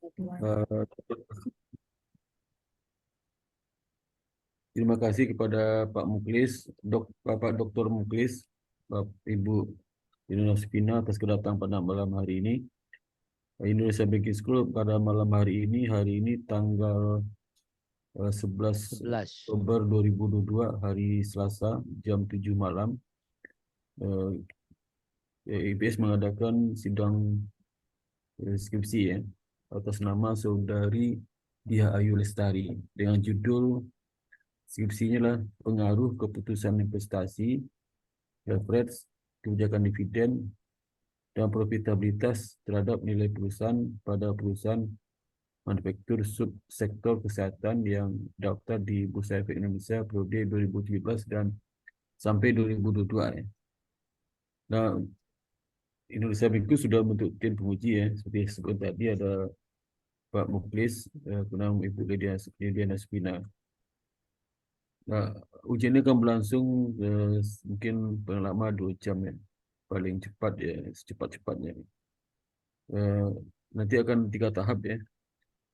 Eh, Terima kasih kepada Pak Muklis, Bapak Dr. Muklis, Ibu Spina atas kedatangan pada malam hari ini. Indonesia Banking School pada malam hari ini tanggal 11 11. Oktober 2022, hari Selasa, jam 7 malam. IPS mengadakan sidang skripsi ya, atas nama Saudari Diah Ayu Lestari dengan judul skripsinya lah pengaruh keputusan investasi, leverage, kebijakan dividen, dan profitabilitas terhadap nilai perusahaan pada perusahaan manufaktur subsektor kesehatan yang daftar di Bursa Efek Indonesia periode 2017 dan sampai 2022 ya. Nah, Indonesia Binku sudah membentuk tim penguji ya, seperti yang disebut tadi ada Pak Muklis, kemudian Ibu Lidiana Spina. Nah, ujiannya akan berlangsung mungkin paling lama 2 jam ya, paling cepat ya, secepat-cepatnya. Eh, Nanti akan 3 tahap ya.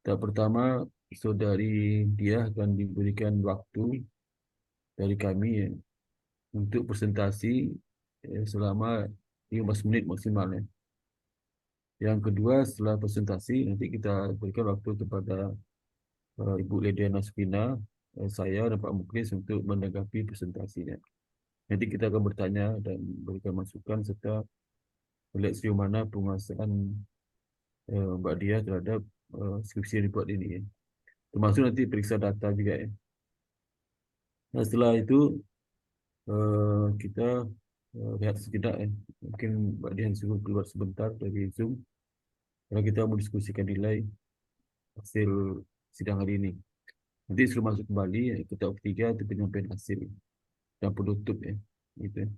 Tahap pertama, saudari dia akan diberikan waktu dari kami ya, untuk presentasi selama 15 menit maksimal ya. Yang kedua, setelah presentasi nanti kita berikan waktu kepada Ibu Lidiana Spina, saya dan Pak Muklis untuk menanggapi presentasinya. Nanti kita akan bertanya dan berikan masukan serta melihat sejauh mana penguasaan Mbak Dia terhadap skripsi report ini ya. Termasuk nanti periksa data juga ya. Nah, setelah itu kita lihat sejenak ya. Mungkin Mbak Dian suruh keluar sebentar dari Zoom karena kita mau diskusikan nilai hasil sidang hari ini. Nanti suruh masuk kembali ya, kita ketiga untuk penyampaian hasil dan penutup ya. Gitu ya.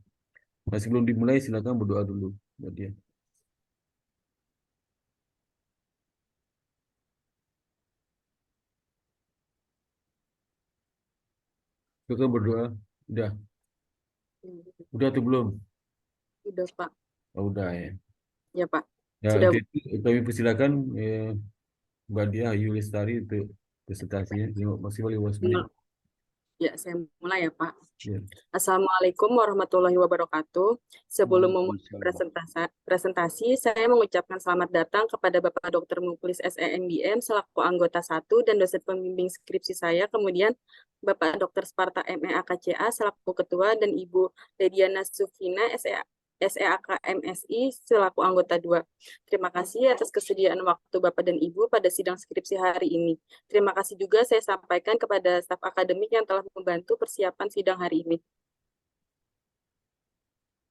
Nah, sebelum dimulai silakan berdoa dulu Mbak Dian. Silakan berdoa. Udah, udah atau belum? Udah, Pak. Oh, udah ya. Ya, Pak. Ya, Sudah. untuk itu kami persilakan Mbak Dia Ayu Lestari untuk presentasinya. Maksimal 15 menit. Ya, saya mulai ya, Pak. Ya. Assalamualaikum warahmatullahi wabarakatuh. Sebelum memulai presentasi, saya mengucapkan selamat datang kepada Bapak Dr. Muklis SEMBM selaku anggota 1 dan dosen pembimbing skripsi saya, kemudian Bapak Dr. Sparta MEAKCA selaku ketua dan Ibu Dediana Sufina SEAK MSI selaku anggota 2. Terima kasih atas kesediaan waktu Bapak dan Ibu pada sidang skripsi hari ini. Terima kasih juga saya sampaikan kepada staf akademik yang telah membantu persiapan sidang hari ini.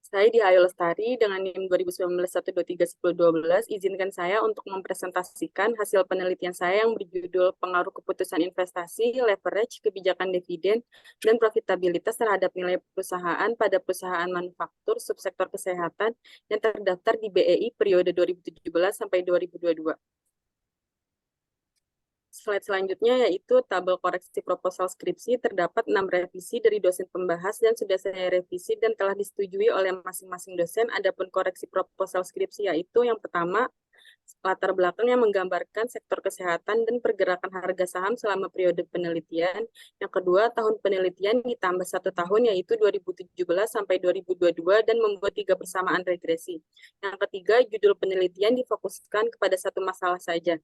Saya Diah Ayu Lestari dengan NIM 2019-123-1012, izinkan saya untuk mempresentasikan hasil penelitian saya yang berjudul Pengaruh Keputusan Investasi, Leverage, Kebijakan Dividen, dan Profitabilitas terhadap nilai perusahaan pada perusahaan manufaktur subsektor kesehatan yang terdaftar di BEI periode 2017 sampai 2022. Slide selanjutnya yaitu tabel koreksi proposal skripsi. Terdapat 6 revisi dari dosen pembahas dan sudah saya revisi dan telah disetujui oleh masing-masing dosen. Adapun koreksi proposal skripsi yaitu yang pertama, latar belakang yang menggambarkan sektor kesehatan dan pergerakan harga saham selama periode penelitian. Yang kedua, tahun penelitian ditambah 1 tahun yaitu 2017 sampai 2022 dan membuat 3 persamaan regresi. Yang ketiga, judul penelitian difokuskan kepada satu masalah saja.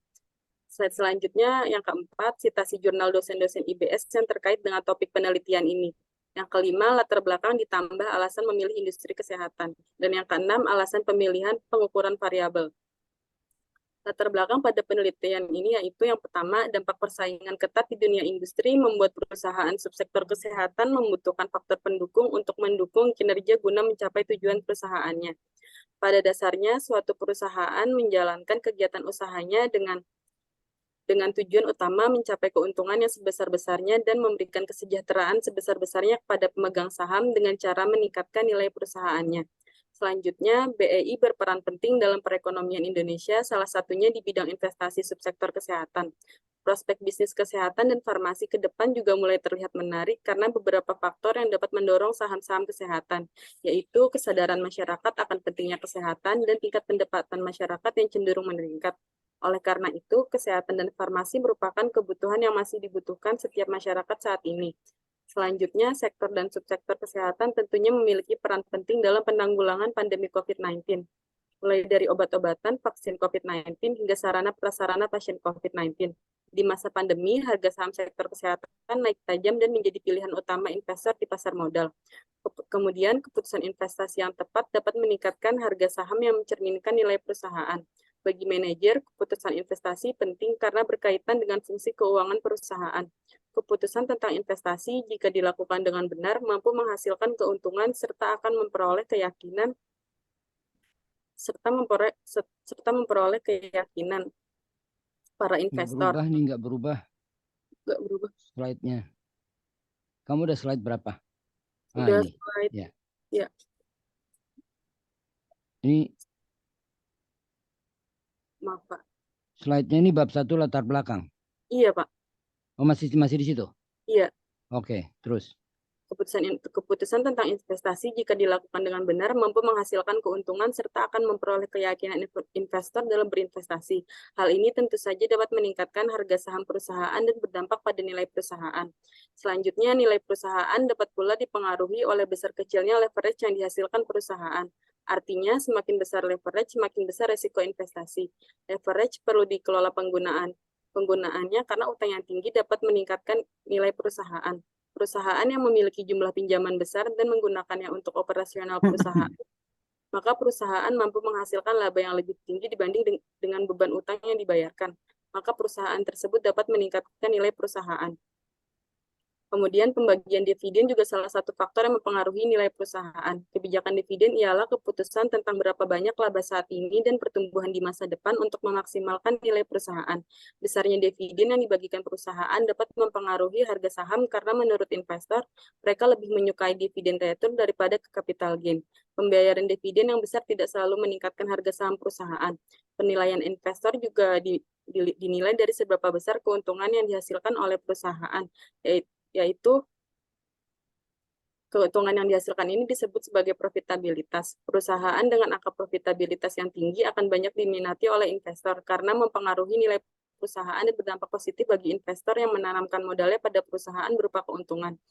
Slide selanjutnya, yang keempat, citasi jurnal dosen-dosen IBS yang terkait dengan topik penelitian ini. Yang kelima, latar belakang ditambah alasan memilih industri kesehatan. Dan yang keenam, alasan pemilihan pengukuran variabel. Latar belakang pada penelitian ini yaitu yang pertama, dampak persaingan ketat di dunia industri membuat perusahaan subsektor kesehatan membutuhkan faktor pendukung untuk mendukung kinerja guna mencapai tujuan perusahaannya. Pada dasarnya, suatu perusahaan menjalankan kegiatan usahanya dengan tujuan utama mencapai keuntungan yang sebesar-besarnya dan memberikan kesejahteraan sebesar-besarnya kepada pemegang saham dengan cara meningkatkan nilai perusahaannya. Selanjutnya, BEI berperan penting dalam perekonomian Indonesia, salah satunya di bidang investasi subsektor kesehatan. Prospek bisnis kesehatan dan farmasi ke depan juga mulai terlihat menarik karena beberapa faktor yang dapat mendorong saham-saham kesehatan, yaitu kesadaran masyarakat akan pentingnya kesehatan dan tingkat pendapatan masyarakat yang cenderung meningkat. Oleh karena itu, kesehatan dan farmasi merupakan kebutuhan yang masih dibutuhkan setiap masyarakat saat ini. Selanjutnya, sektor dan subsektor kesehatan tentunya memiliki peran penting dalam penanggulangan pandemi COVID-19, mulai dari obat-obatan, vaksin COVID-19, hingga sarana-prasarana pasien COVID-19. Di masa pandemi, harga saham sektor kesehatan naik tajam dan menjadi pilihan utama investor di pasar modal. Kemudian, keputusan investasi yang tepat dapat meningkatkan harga saham yang mencerminkan nilai perusahaan. Bagi manajer, keputusan investasi penting karena berkaitan dengan fungsi keuangan perusahaan. Keputusan tentang investasi, jika dilakukan dengan benar, mampu menghasilkan keuntungan serta akan memperoleh keyakinan serta memperoleh keyakinan para Nggak investor. berubah nih, nggak berubah Nggak berubah. slide-nya. Kamu udah slide berapa? Udah Ini. slide. Ya. Ya. Ini Maaf, Pak. slide-nya ini bab 1 latar belakang. Iya, Pak. Oh, masih di situ? Iya. Oke, terus. Keputusan tentang investasi jika dilakukan dengan benar mampu menghasilkan keuntungan serta akan memperoleh keyakinan investor dalam berinvestasi. Hal ini tentu saja dapat meningkatkan harga saham perusahaan dan berdampak pada nilai perusahaan. Selanjutnya, nilai perusahaan dapat pula dipengaruhi oleh besar kecilnya leverage yang dihasilkan perusahaan. Artinya, semakin besar leverage, semakin besar resiko investasi. Leverage perlu dikelola penggunaannya karena utang yang tinggi dapat meningkatkan nilai perusahaan. Perusahaan yang memiliki jumlah pinjaman besar dan menggunakannya untuk operasional perusahaan, maka perusahaan mampu menghasilkan laba yang lebih tinggi dibanding dengan beban utang yang dibayarkan. Maka perusahaan tersebut dapat meningkatkan nilai perusahaan. Kemudian pembagian dividen juga salah satu faktor yang mempengaruhi nilai perusahaan. Kebijakan dividen ialah keputusan tentang berapa banyak laba saat ini dan pertumbuhan di masa depan untuk memaksimalkan nilai perusahaan. Besarnya dividen yang dibagikan perusahaan dapat mempengaruhi harga saham karena menurut investor, mereka lebih menyukai dividen return daripada capital gain. Pembayaran dividen yang besar tidak selalu meningkatkan harga saham perusahaan. Penilaian investor juga dinilai dari seberapa besar keuntungan yang dihasilkan oleh perusahaan, yaitu keuntungan yang dihasilkan ini disebut sebagai profitabilitas. Perusahaan dengan angka profitabilitas yang tinggi akan banyak diminati oleh investor karena mempengaruhi nilai perusahaan dan berdampak positif bagi investor yang menanamkan modalnya pada perusahaan berupa keuntungan.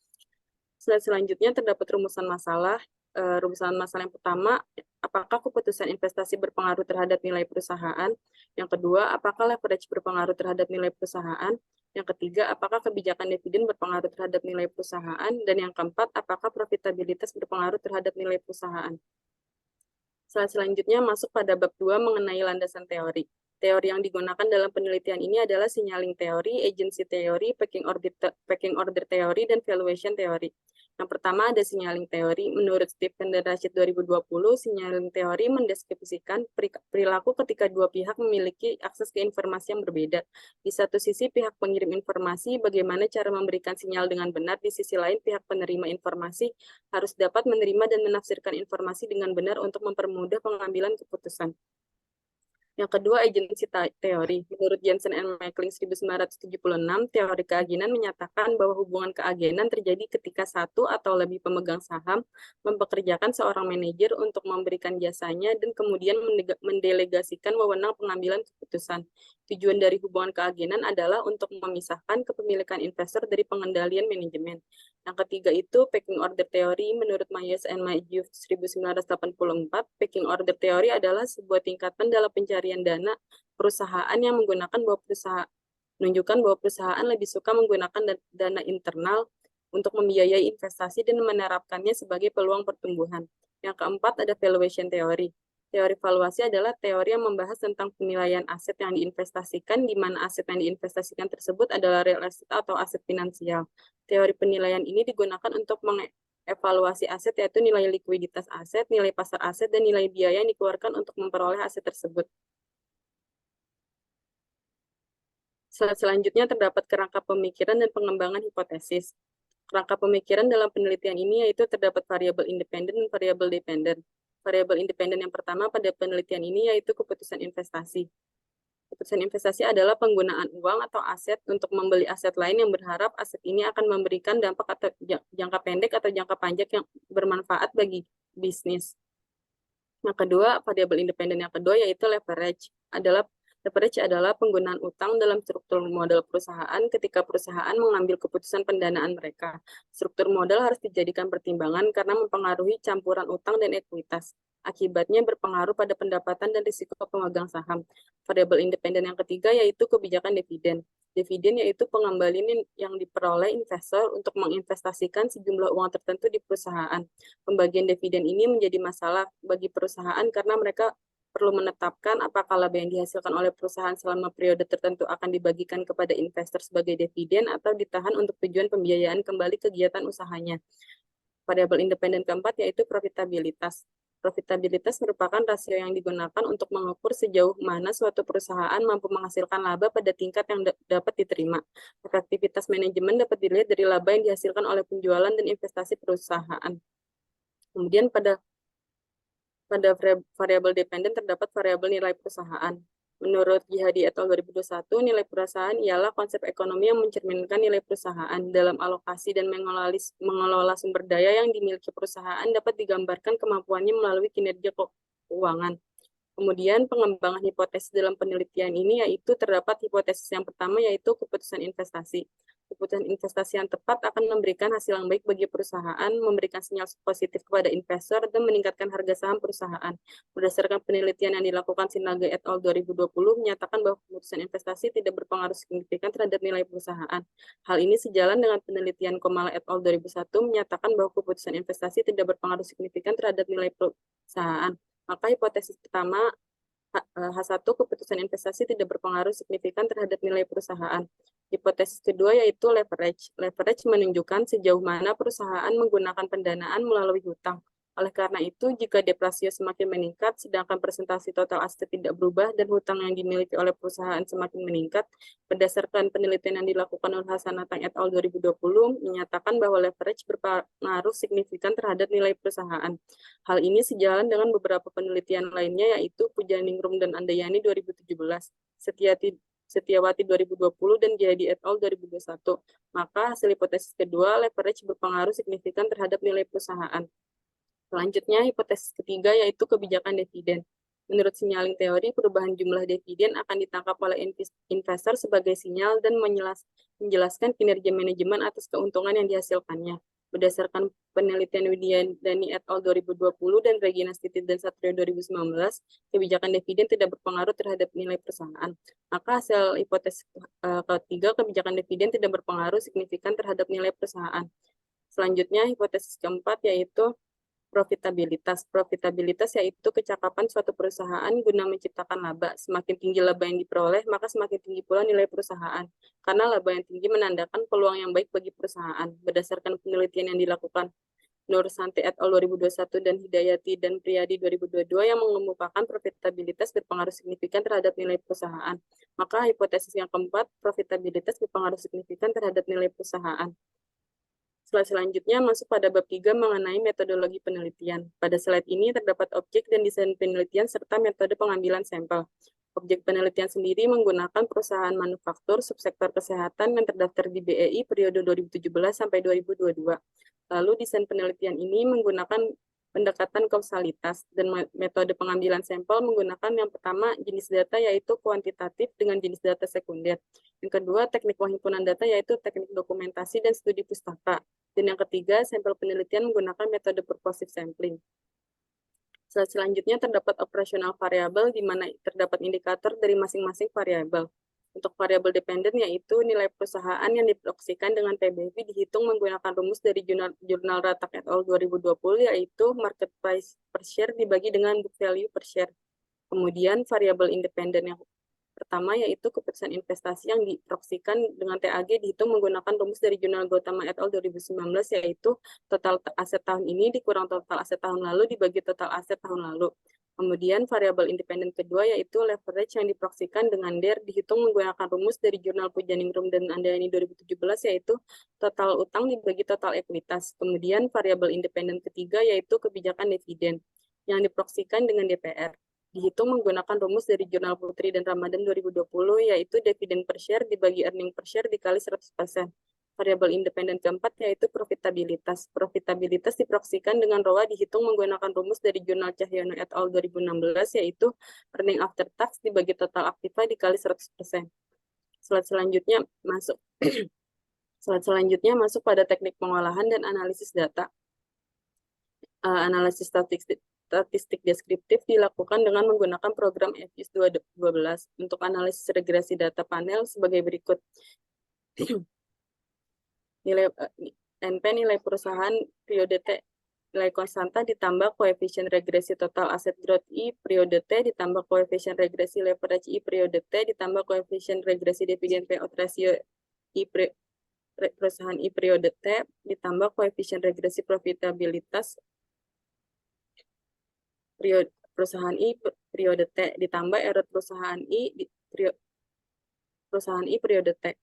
Selanjutnya terdapat rumusan masalah. Rumusan masalah yang pertama, apakah keputusan investasi berpengaruh terhadap nilai perusahaan? Yang kedua, apakah leverage berpengaruh terhadap nilai perusahaan? Yang ketiga, apakah kebijakan dividen berpengaruh terhadap nilai perusahaan? Dan yang keempat, apakah profitabilitas berpengaruh terhadap nilai perusahaan? Selanjutnya masuk pada bab 2 mengenai landasan teori. Teori yang digunakan dalam penelitian ini adalah signaling teori, agency teori, pecking order teori, dan valuation teori. Yang pertama ada signaling teori. Menurut Stephen dan Rashid 2020, signaling teori mendeskripsikan perilaku ketika dua pihak memiliki akses ke informasi yang berbeda. Di satu sisi pihak pengirim informasi bagaimana cara memberikan sinyal dengan benar, di sisi lain pihak penerima informasi harus dapat menerima dan menafsirkan informasi dengan benar untuk mempermudah pengambilan keputusan. Yang kedua, agency teori. Menurut Jensen and Mackling 1976, teori keagenan menyatakan bahwa hubungan keagenan terjadi ketika satu atau lebih pemegang saham mempekerjakan seorang manajer untuk memberikan jasanya dan kemudian mendelegasikan wewenang pengambilan keputusan. Tujuan dari hubungan keagenan adalah untuk memisahkan kepemilikan investor dari pengendalian manajemen. Yang ketiga itu pecking order theory. Menurut Myers and Magew 1984, pecking order theory adalah sebuah tingkatan dalam pencarian dana perusahaan yang menunjukkan bahwa perusahaan lebih suka menggunakan dana internal untuk membiayai investasi dan menerapkannya sebagai peluang pertumbuhan. Yang keempat ada valuation theory. Teori valuasi adalah teori yang membahas tentang penilaian aset yang diinvestasikan, di mana aset yang diinvestasikan tersebut adalah real estate atau aset finansial. Teori penilaian ini digunakan untuk mengevaluasi aset, yaitu nilai likuiditas aset, nilai pasar aset, dan nilai biaya yang dikeluarkan untuk memperoleh aset tersebut. Selanjutnya terdapat kerangka pemikiran dan pengembangan hipotesis. Kerangka pemikiran dalam penelitian ini yaitu terdapat variabel independen dan variabel dependen. Variabel independen yang pertama pada penelitian ini yaitu keputusan investasi. Keputusan investasi adalah penggunaan uang atau aset untuk membeli aset lain yang berharap aset ini akan memberikan dampak atau jangka pendek atau jangka panjang yang bermanfaat bagi bisnis. Yang kedua, variabel independen yang kedua yaitu leverage. Leverage adalah penggunaan utang dalam struktur modal perusahaan ketika perusahaan mengambil keputusan pendanaan mereka. Struktur modal harus dijadikan pertimbangan karena mempengaruhi campuran utang dan ekuitas. Akibatnya berpengaruh pada pendapatan dan risiko pemegang saham. Variabel independen yang ketiga yaitu kebijakan dividen. Dividen yaitu pengembalian yang diperoleh investor untuk menginvestasikan sejumlah uang tertentu di perusahaan. Pembagian dividen ini menjadi masalah bagi perusahaan karena mereka perlu menetapkan apakah laba yang dihasilkan oleh perusahaan selama periode tertentu akan dibagikan kepada investor sebagai dividen atau ditahan untuk tujuan pembiayaan kembali kegiatan usahanya. Variabel independen keempat yaitu profitabilitas. Profitabilitas merupakan rasio yang digunakan untuk mengukur sejauh mana suatu perusahaan mampu menghasilkan laba pada tingkat yang dapat diterima. Efektivitas manajemen dapat dilihat dari laba yang dihasilkan oleh penjualan dan investasi perusahaan. Kemudian pada variabel dependen terdapat variabel nilai perusahaan. Menurut Ghihadi et al. 2021, nilai perusahaan ialah konsep ekonomi yang mencerminkan nilai perusahaan. Dalam alokasi dan mengelola sumber daya yang dimiliki perusahaan dapat digambarkan kemampuannya melalui kinerja keuangan. Kemudian pengembangan hipotesis dalam penelitian ini yaitu terdapat hipotesis yang pertama yaitu keputusan investasi. Keputusan investasi yang tepat akan memberikan hasil yang baik bagi perusahaan, memberikan sinyal positif kepada investor, dan meningkatkan harga saham perusahaan. Berdasarkan penelitian yang dilakukan Sinage et al. 2020 menyatakan bahwa keputusan investasi tidak berpengaruh signifikan terhadap nilai perusahaan. Hal ini sejalan dengan penelitian Komala et al. 2001 menyatakan bahwa keputusan investasi tidak berpengaruh signifikan terhadap nilai perusahaan. Maka hipotesis pertama H1 keputusan investasi tidak berpengaruh signifikan terhadap nilai perusahaan. Hipotesis kedua yaitu leverage. Leverage menunjukkan sejauh mana perusahaan menggunakan pendanaan melalui hutang. Oleh karena itu, jika deprasio semakin meningkat, sedangkan presentasi total aset tidak berubah dan hutang yang dimiliki oleh perusahaan semakin meningkat, berdasarkan penelitian yang dilakukan oleh Hasanatang et al. 2020 menyatakan bahwa leverage berpengaruh signifikan terhadap nilai perusahaan. Hal ini sejalan dengan beberapa penelitian lainnya yaitu Pujaningrum dan Andayani 2017, Setiawati 2020 dan Ghihadi et al. 2021. Maka hasil hipotesis kedua, leverage berpengaruh signifikan terhadap nilai perusahaan. Selanjutnya, hipotesis ketiga yaitu kebijakan dividen. Menurut signaling teori, perubahan jumlah dividen akan ditangkap oleh investor sebagai sinyal dan menjelaskan kinerja manajemen atas keuntungan yang dihasilkannya. Berdasarkan penelitian Widyadani et al. 2020 dan Regina Stitit dan Satrio 2019, kebijakan dividen tidak berpengaruh terhadap nilai perusahaan. Maka hasil hipotesis ketiga, kebijakan dividen tidak berpengaruh signifikan terhadap nilai perusahaan. Selanjutnya, hipotesis keempat yaitu profitabilitas. Profitabilitas yaitu kecakapan suatu perusahaan guna menciptakan laba. Semakin tinggi laba yang diperoleh, maka semakin tinggi pula nilai perusahaan. Karena laba yang tinggi menandakan peluang yang baik bagi perusahaan. Berdasarkan penelitian yang dilakukan Nur Santi et al. 2021 dan Hidayati dan Priyadi 2022 yang mengemukakan profitabilitas berpengaruh signifikan terhadap nilai perusahaan. Maka hipotesis yang keempat, profitabilitas berpengaruh signifikan terhadap nilai perusahaan. Selanjutnya masuk pada bab 3 mengenai metodologi penelitian. Pada slide ini terdapat objek dan desain penelitian serta metode pengambilan sampel. Objek penelitian sendiri menggunakan perusahaan manufaktur subsektor kesehatan yang terdaftar di BEI periode 2017 sampai 2022. Lalu desain penelitian ini menggunakan pendekatan kausalitas dan metode pengambilan sampel menggunakan yang pertama jenis data yaitu kuantitatif dengan jenis data sekunder. Yang kedua teknik penghimpunan data yaitu teknik dokumentasi dan studi pustaka. Dan yang ketiga sampel penelitian menggunakan metode purposive sampling. Selanjutnya terdapat operasional variabel di mana terdapat indikator dari masing-masing variabel. Untuk variabel dependen yaitu nilai perusahaan yang diproyeksikan dengan PBV dihitung menggunakan rumus dari jurnal Ratak et al. 2020 yaitu market price per share dibagi dengan book value per share. Kemudian variabel independen yang pertama yaitu keputusan investasi yang diproyeksikan dengan TAG dihitung menggunakan rumus dari jurnal Gautama et al. 2019 yaitu total aset tahun ini dikurang total aset tahun lalu dibagi total aset tahun lalu. Kemudian variabel independen kedua yaitu leverage yang diproyeksikan dengan DER dihitung menggunakan rumus dari jurnal Pujaningrum dan Andayani 2017 yaitu total utang dibagi total ekuitas. Kemudian variabel independen ketiga yaitu kebijakan dividen. yang diproksikan dengan DPR. Dihitung menggunakan rumus dari Jurnal Putri dan Ramadan 2020, yaitu dividen per share dibagi earning per share dikali 100%. Variabel independen keempat yaitu profitabilitas. Profitabilitas diproksikan dengan ROA dihitung menggunakan rumus dari Jurnal Cahyono et al. 2016, yaitu earning after tax dibagi total aktiva dikali 100%. Slide selanjutnya masuk pada teknik pengolahan dan analisis data. Analisis statistik deskriptif dilakukan dengan menggunakan program FIS 12 untuk analisis regresi data panel sebagai berikut. NP nilai perusahaan periode T nilai konstanta ditambah koefisien regresi total aset growth I periode T ditambah koefisien regresi leverage I periode T ditambah koefisien regresi dividen payout ratio I perusahaan I periode T ditambah koefisien regresi profitabilitas perusahaan I periode T ditambah error perusahaan I periode T.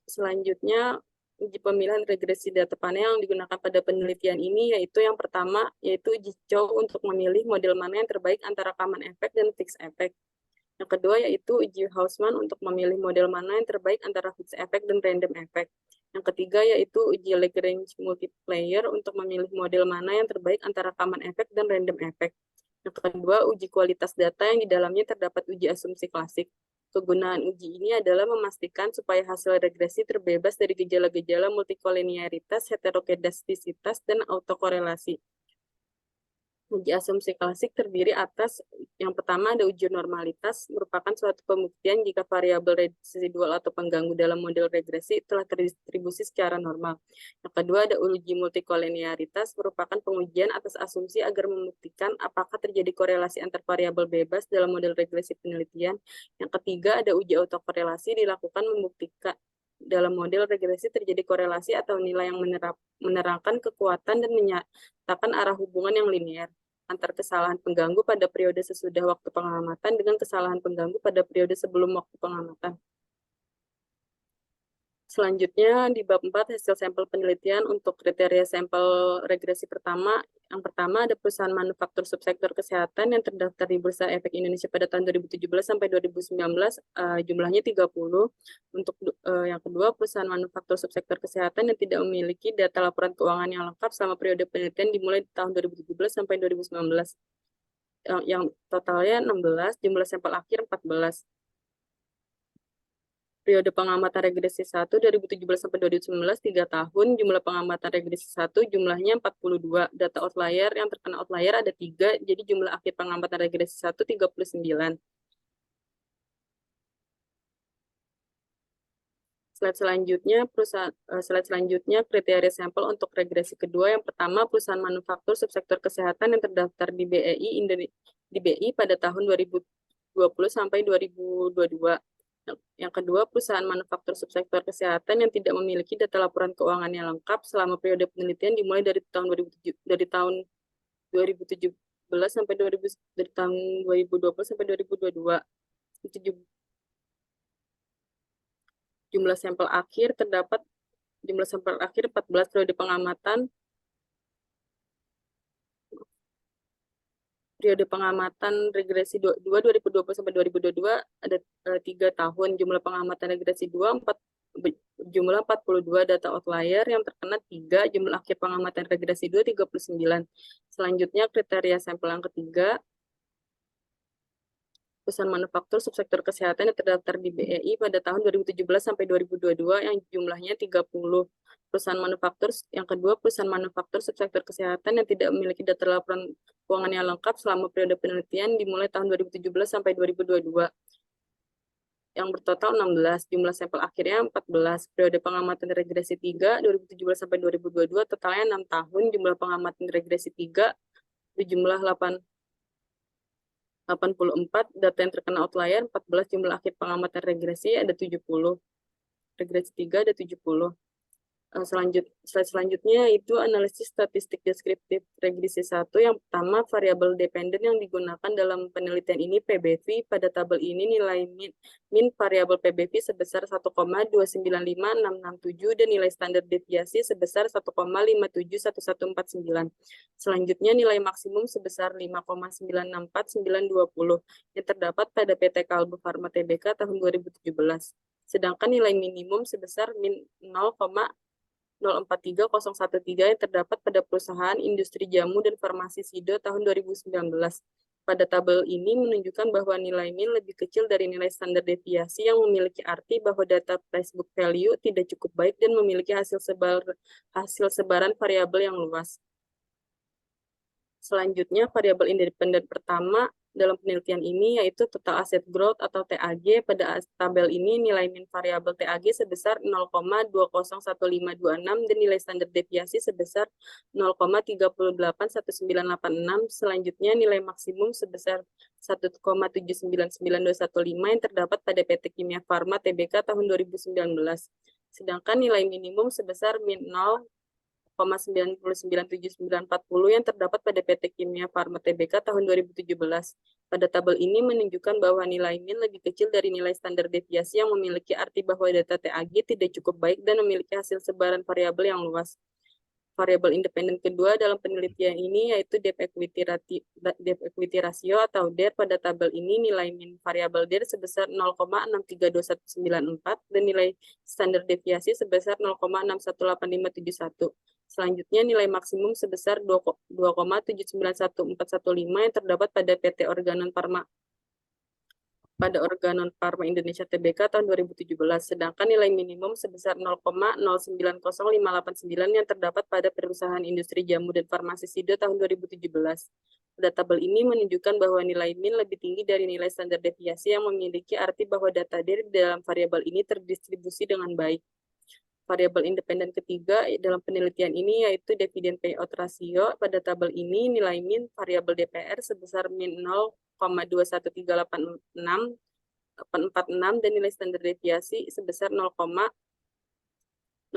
Selanjutnya, uji pemilihan regresi data panel yang digunakan pada penelitian ini yaitu yang pertama, yaitu uji Chow untuk memilih model mana yang terbaik antara common effect dan fixed effect. Yang kedua, yaitu uji Hausman untuk memilih model mana yang terbaik antara fixed effect dan random effect. Yang ketiga, yaitu uji Lagrange multiplier untuk memilih model mana yang terbaik antara common effect dan random effect. Yang kedua, uji kualitas data yang di dalamnya terdapat uji asumsi klasik. Kegunaan uji ini adalah memastikan supaya hasil regresi terbebas dari gejala-gejala multikolinearitas, heterokedastisitas, dan autokorelasi. Uji asumsi klasik terdiri atas yang pertama ada uji normalitas, merupakan suatu pembuktian jika variabel residual atau pengganggu dalam model regresi telah terdistribusi secara normal. Yang kedua ada uji multikolinearitas, merupakan pengujian atas asumsi agar membuktikan apakah terjadi korelasi antar variabel bebas dalam model regresi penelitian. Yang ketiga ada uji autokorelasi, dilakukan membuktikan dalam model regresi terjadi korelasi atau nilai yang menerangkan kekuatan dan menyatakan arah hubungan yang linear antar kesalahan pengganggu pada periode sesudah waktu pengamatan dengan kesalahan pengganggu pada periode sebelum waktu pengamatan. Selanjutnya, di bab 4, hasil sampel penelitian untuk kriteria sampel regresi pertama. Yang pertama, ada perusahaan manufaktur subsektor kesehatan yang terdaftar di Bursa Efek Indonesia pada tahun 2017 sampai 2019, jumlahnya 30. Untuk yang kedua, perusahaan manufaktur subsektor kesehatan yang tidak memiliki data laporan keuangan yang lengkap selama periode penelitian dimulai di tahun 2017 sampai 2019. Yang totalnya 16, jumlah sampel akhir 14. Periode pengamatan regresi 1 2017 sampai 2019 3 tahun, jumlah pengamatan regresi 1 jumlahnya 42. Data outlier yang terkena outlier ada 3, jadi jumlah akhir pengamatan regresi 1 39. Slide selanjutnya kriteria sampel untuk regresi kedua. Yang pertama, perusahaan manufaktur subsektor kesehatan yang terdaftar di BI pada tahun 2020 sampai 2022. Yang kedua, perusahaan manufaktur subsektor kesehatan yang tidak memiliki data laporan keuangan yang lengkap selama periode penelitian dimulai dari tahun 2017 sampai dari tahun 2020 sampai 2022. Jumlah sampel akhir 14 periode pengamatan. Periode pengamatan regresi 2 2020 sampai 2022 ada 3 tahun, jumlah pengamatan regresi 2 jumlah 42, data outlier yang terkena 3, jumlah akhir pengamatan regresi 2 39. Selanjutnya kriteria sampel yang ketiga, perusahaan manufaktur subsektor kesehatan yang terdaftar di BEI pada tahun 2017 sampai 2022 yang jumlahnya 30. Perusahaan manufaktur yang kedua, perusahaan manufaktur subsektor kesehatan yang tidak memiliki data laporan keuangan yang lengkap selama periode penelitian dimulai tahun 2017 sampai 2022 yang bertotal 16, jumlah sampel akhirnya 14. Periode pengamatan regresi 3 2017 sampai 2022 totalnya 6 tahun, jumlah pengamatan regresi 3 berjumlah 84, data yang terkena outlier 14, jumlah akhir pengamatan regresi ada 70. Regresi 3 ada 70. Slide selanjutnya itu analisis statistik deskriptif regresi 1. Yang pertama, variabel dependen yang digunakan dalam penelitian ini PBV. Pada tabel ini nilai min variabel PBV sebesar 1,295667 dan nilai standar deviasi sebesar 1,571149. Selanjutnya nilai maksimum sebesar 5,964920 yang terdapat pada PT Kalbe Farma Tbk tahun 2017. Sedangkan nilai minimum sebesar min 0,043013 yang terdapat pada perusahaan industri jamu dan farmasi Sido tahun 2019. Pada tabel ini menunjukkan bahwa nilai min lebih kecil dari nilai standar deviasi yang memiliki arti bahwa data price book value tidak cukup baik dan memiliki hasil sebaran variabel yang luas. Selanjutnya, variabel independen pertama dalam penelitian ini yaitu total asset growth atau TAG. Pada tabel ini nilai min variabel TAG sebesar 0,201526 dan nilai standar deviasi sebesar 0,381986. Selanjutnya nilai maksimum sebesar 1,799215 yang terdapat pada PT Kimia Farma Tbk tahun 2019. Sedangkan nilai minimum sebesar min 0,997940 yang terdapat pada PT Kimia Farma Tbk tahun 2017. Pada tabel ini menunjukkan bahwa nilai min lebih kecil dari nilai standar deviasi yang memiliki arti bahwa data TAG tidak cukup baik dan memiliki hasil sebaran variabel yang luas. Variabel independen kedua dalam penelitian ini yaitu debt equity ratio atau DER. Pada tabel ini nilai min variabel DER sebesar 0,632194 dan nilai standar deviasi sebesar 0,618571. Selanjutnya nilai maksimum sebesar 2,791415 yang terdapat pada PT Organon Pharma Indonesia Tbk tahun 2017, sedangkan nilai minimum sebesar 0,090589 yang terdapat pada perusahaan industri jamu dan farmasi Sido tahun 2017. Pada tabel ini menunjukkan bahwa nilai min lebih tinggi dari nilai standar deviasi yang memiliki arti bahwa data DER dalam variabel ini terdistribusi dengan baik. Variabel independen ketiga dalam penelitian ini yaitu dividen payout ratio. Pada tabel ini nilai min variabel DPR sebesar min 0,21386446 dan nilai standar deviasi sebesar 0,280084.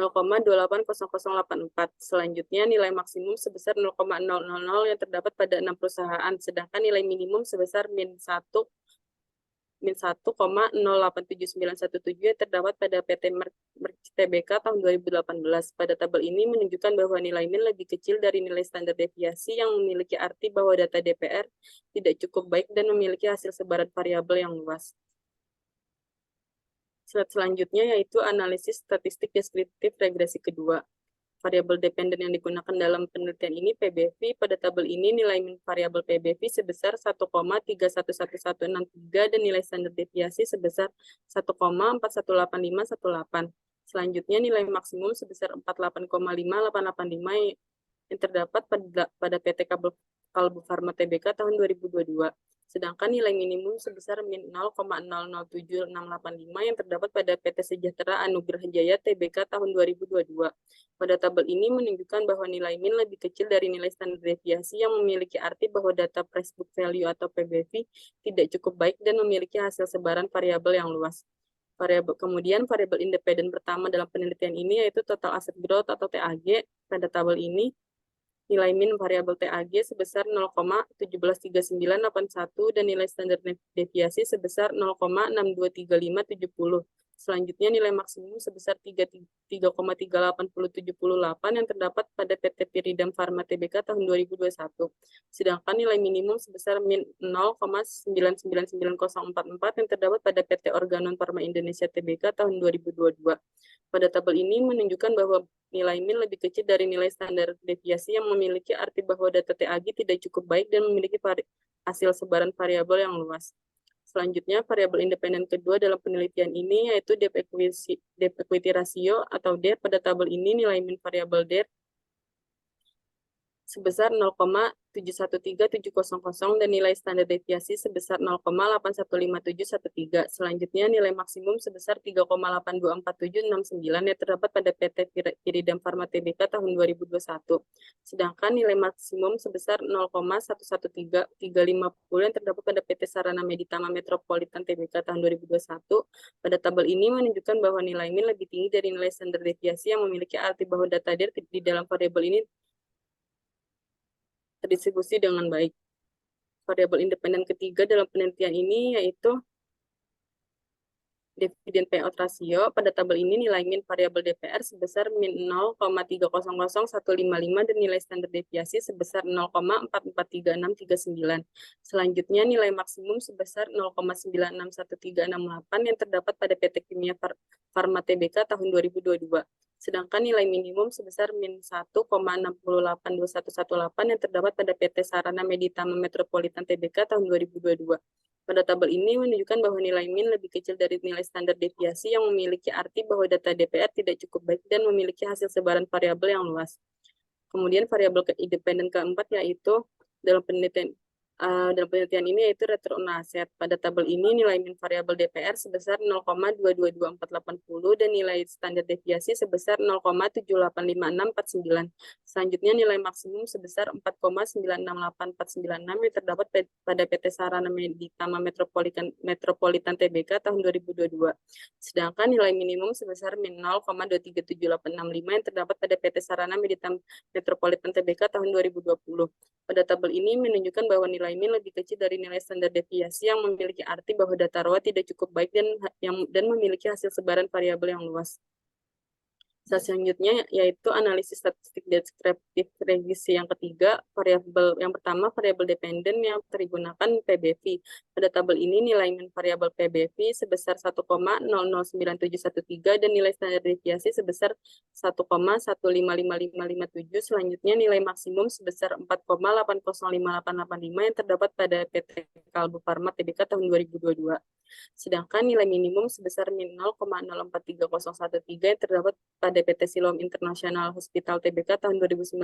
Selanjutnya nilai maksimum sebesar 0,000 yang terdapat pada 6 perusahaan, sedangkan nilai minimum sebesar min 1,087917 yang terdapat pada PT Merck Tbk tahun 2018. Pada tabel ini menunjukkan bahwa nilai min lebih kecil dari nilai standar deviasi yang memiliki arti bahwa data DPR tidak cukup baik dan memiliki hasil sebaran variabel yang luas. Slide selanjutnya yaitu analisis statistik deskriptif regresi kedua. Variabel dependen yang digunakan dalam penelitian ini PBV. Pada tabel ini nilai min variabel PBV sebesar 1,311163 dan nilai standar deviasi sebesar 1,418518. Selanjutnya nilai maksimum sebesar 48,5885 yang terdapat pada PT Kalbe Farma Tbk tahun 2022. Sedangkan nilai minimum sebesar min 0,007685 yang terdapat pada PT Sejahtera Anugrah Jaya Tbk tahun 2022. Pada tabel ini menunjukkan bahwa nilai min lebih kecil dari nilai standar deviasi yang memiliki arti bahwa data price book value atau PBV tidak cukup baik dan memiliki hasil sebaran variabel yang luas. Kemudian variabel independen pertama dalam penelitian ini yaitu total asset growth atau TAG. Pada tabel ini nilai min variabel TAG sebesar 0,173981 dan nilai standar deviasi sebesar 0,623570. Selanjutnya nilai maksimum sebesar 3,38778 yang terdapat pada PT Pyridam Pharma Tbk tahun 2021. Sedangkan nilai minimum sebesar min 0,999044 yang terdapat pada PT Organon Pharma Indonesia Tbk tahun 2022. Pada tabel ini menunjukkan bahwa nilai min lebih kecil dari nilai standar deviasi yang memiliki arti bahwa data TAG tidak cukup baik dan memiliki hasil sebaran variabel yang luas. Selanjutnya, variabel independen kedua dalam penelitian ini yaitu debt equity ratio atau DER. Pada tabel ini nilai min variabel DER sebesar 0,713700 dan nilai standar deviasi sebesar 0,815713. Selanjutnya nilai maksimum sebesar 3,824769 yang terdapat pada PT Piridam Pharma Tbk tahun 2021. Sedangkan nilai maksimum sebesar 0,113350 yang terdapat pada PT Sarana Meditama Metropolitan Tbk tahun 2021. Pada tabel ini menunjukkan bahwa nilai min lebih tinggi dari nilai standar deviasi yang memiliki arti bahwa data dir di dalam variabel ini terdistribusi dengan baik. Variabel independen ketiga dalam penelitian ini yaitu dividen payout ratio. Pada tabel ini nilai min variabel DPR sebesar min 0,300155 dan nilai standar deviasi sebesar 0,443639. Selanjutnya nilai maksimum sebesar 0,961368 yang terdapat pada PT Kimia Pharma Tbk tahun 2022. Sedangkan nilai minimum sebesar min 1,60821118 yang terdapat pada PT Sarana Meditama Metropolitan Tbk tahun 2022. Pada tabel ini menunjukkan bahwa nilai min lebih kecil dari nilai standar deviasi yang memiliki arti bahwa data DPR tidak cukup baik dan memiliki hasil sebaran variabel yang luas. Kemudian variabel independen keempat yaitu dalam penelitian ini yaitu return on asset. Pada tabel ini nilai min variabel DPR sebesar 0,222480 dan nilai standar deviasi sebesar 0,785649. Selanjutnya nilai maksimum sebesar 4,968496 yang terdapat pada PT Sarana Meditama Metropolitan Tbk tahun 2022. Sedangkan nilai minimum sebesar min 0,237865 yang terdapat pada PT Sarana Meditama Metropolitan Tbk tahun 2020. Pada tabel ini menunjukkan bahwa nilai min lebih kecil dari nilai standar deviasi yang memiliki arti bahwa data raw tidak cukup baik dan memiliki hasil sebaran variabel yang luas. Selanjutnya yaitu analisis statistik deskriptif revisi yang ketiga. Variabel yang pertama variabel dependen yang digunakan PBV. Pada tabel ini nilai min variabel PBV sebesar 1,009713 dan nilai standar deviasi sebesar 1,1555557. Selanjutnya nilai maksimum sebesar 4,805885 yang terdapat pada PT Kalbu Pharma Tbk tahun 2022. Sedangkan nilai minimum sebesar min 0,043013 yang terdapat pada PT Siloam International Hospital Tbk tahun 2019.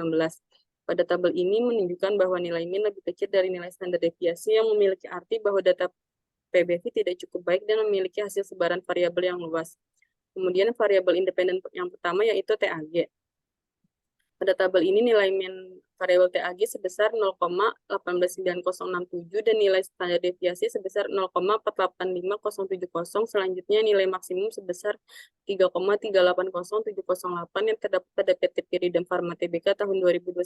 Pada tabel ini menunjukkan bahwa nilai min lebih kecil dari nilai standar deviasi yang memiliki arti bahwa data PBV tidak cukup baik dan memiliki hasil sebaran variabel yang luas. Kemudian variabel independen yang pertama yaitu TAG. Pada tabel ini nilai min variabel TAG sebesar 0,819067 dan nilai standar deviasi sebesar 0,485070. Selanjutnya nilai maksimum sebesar 3,380708 yang terdapat pada PT Piridam Pharma Tbk tahun 2021.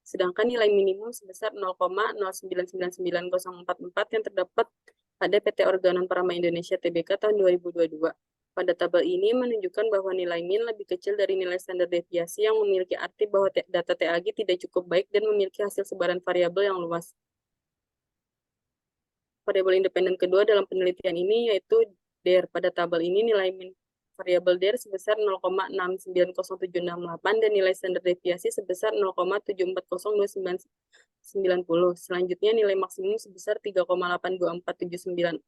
Sedangkan nilai minimum sebesar 0,0999044 yang terdapat pada PT Organon Pharma Indonesia Tbk tahun 2022. Pada tabel ini menunjukkan bahwa nilai min lebih kecil dari nilai standar deviasi yang memiliki arti bahwa data TAG tidak cukup baik dan memiliki hasil sebaran variabel yang luas. Variabel independen kedua dalam penelitian ini yaitu DER. Pada tabel ini nilai min variabel DER sebesar 0,690768 dan nilai standar deviasi sebesar 0,740290. Selanjutnya nilai maksimum sebesar 3,824769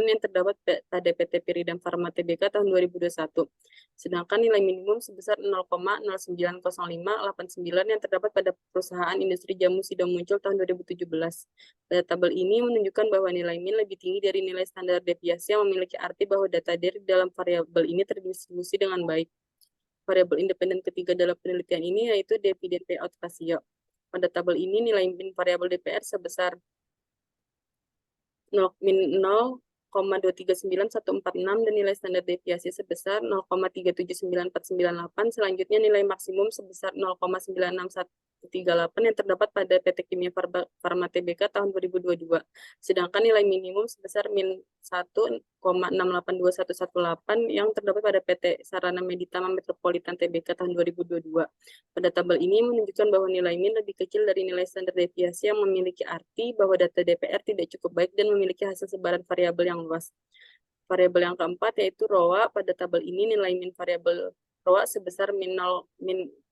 yang terdapat pada PT Piridam Pharma Tbk tahun 2021. Sedangkan nilai minimum sebesar 0,090589 yang terdapat pada perusahaan industri jamu Sido Muncul tahun 2017. Pada tabel ini menunjukkan bahwa nilai min lebih tinggi dari nilai standar deviasi yang memiliki arti bahwa data dir dalam variabel ini terdistribusi dengan baik. Variabel independen ketiga dalam penelitian ini yaitu dividen payout ratio. Pada tabel ini nilai min variabel DPR sebesar min 0,239146 dan nilai standar deviasi sebesar 0,379498. Selanjutnya nilai maksimum sebesar 0,96138 yang terdapat pada PT Kimia Pharma Tbk tahun 2022. Sedangkan nilai minimum sebesar min 1,682118 yang terdapat pada PT Sarana Meditama Metropolitan Tbk tahun 2022. Pada tabel ini menunjukkan bahwa nilai min lebih kecil dari nilai standar deviasi yang memiliki arti bahwa data DPR tidak cukup baik dan memiliki hasil sebaran variabel yang luas. Variabel yang keempat yaitu ROA. Pada tabel ini nilai min variabel ROA sebesar min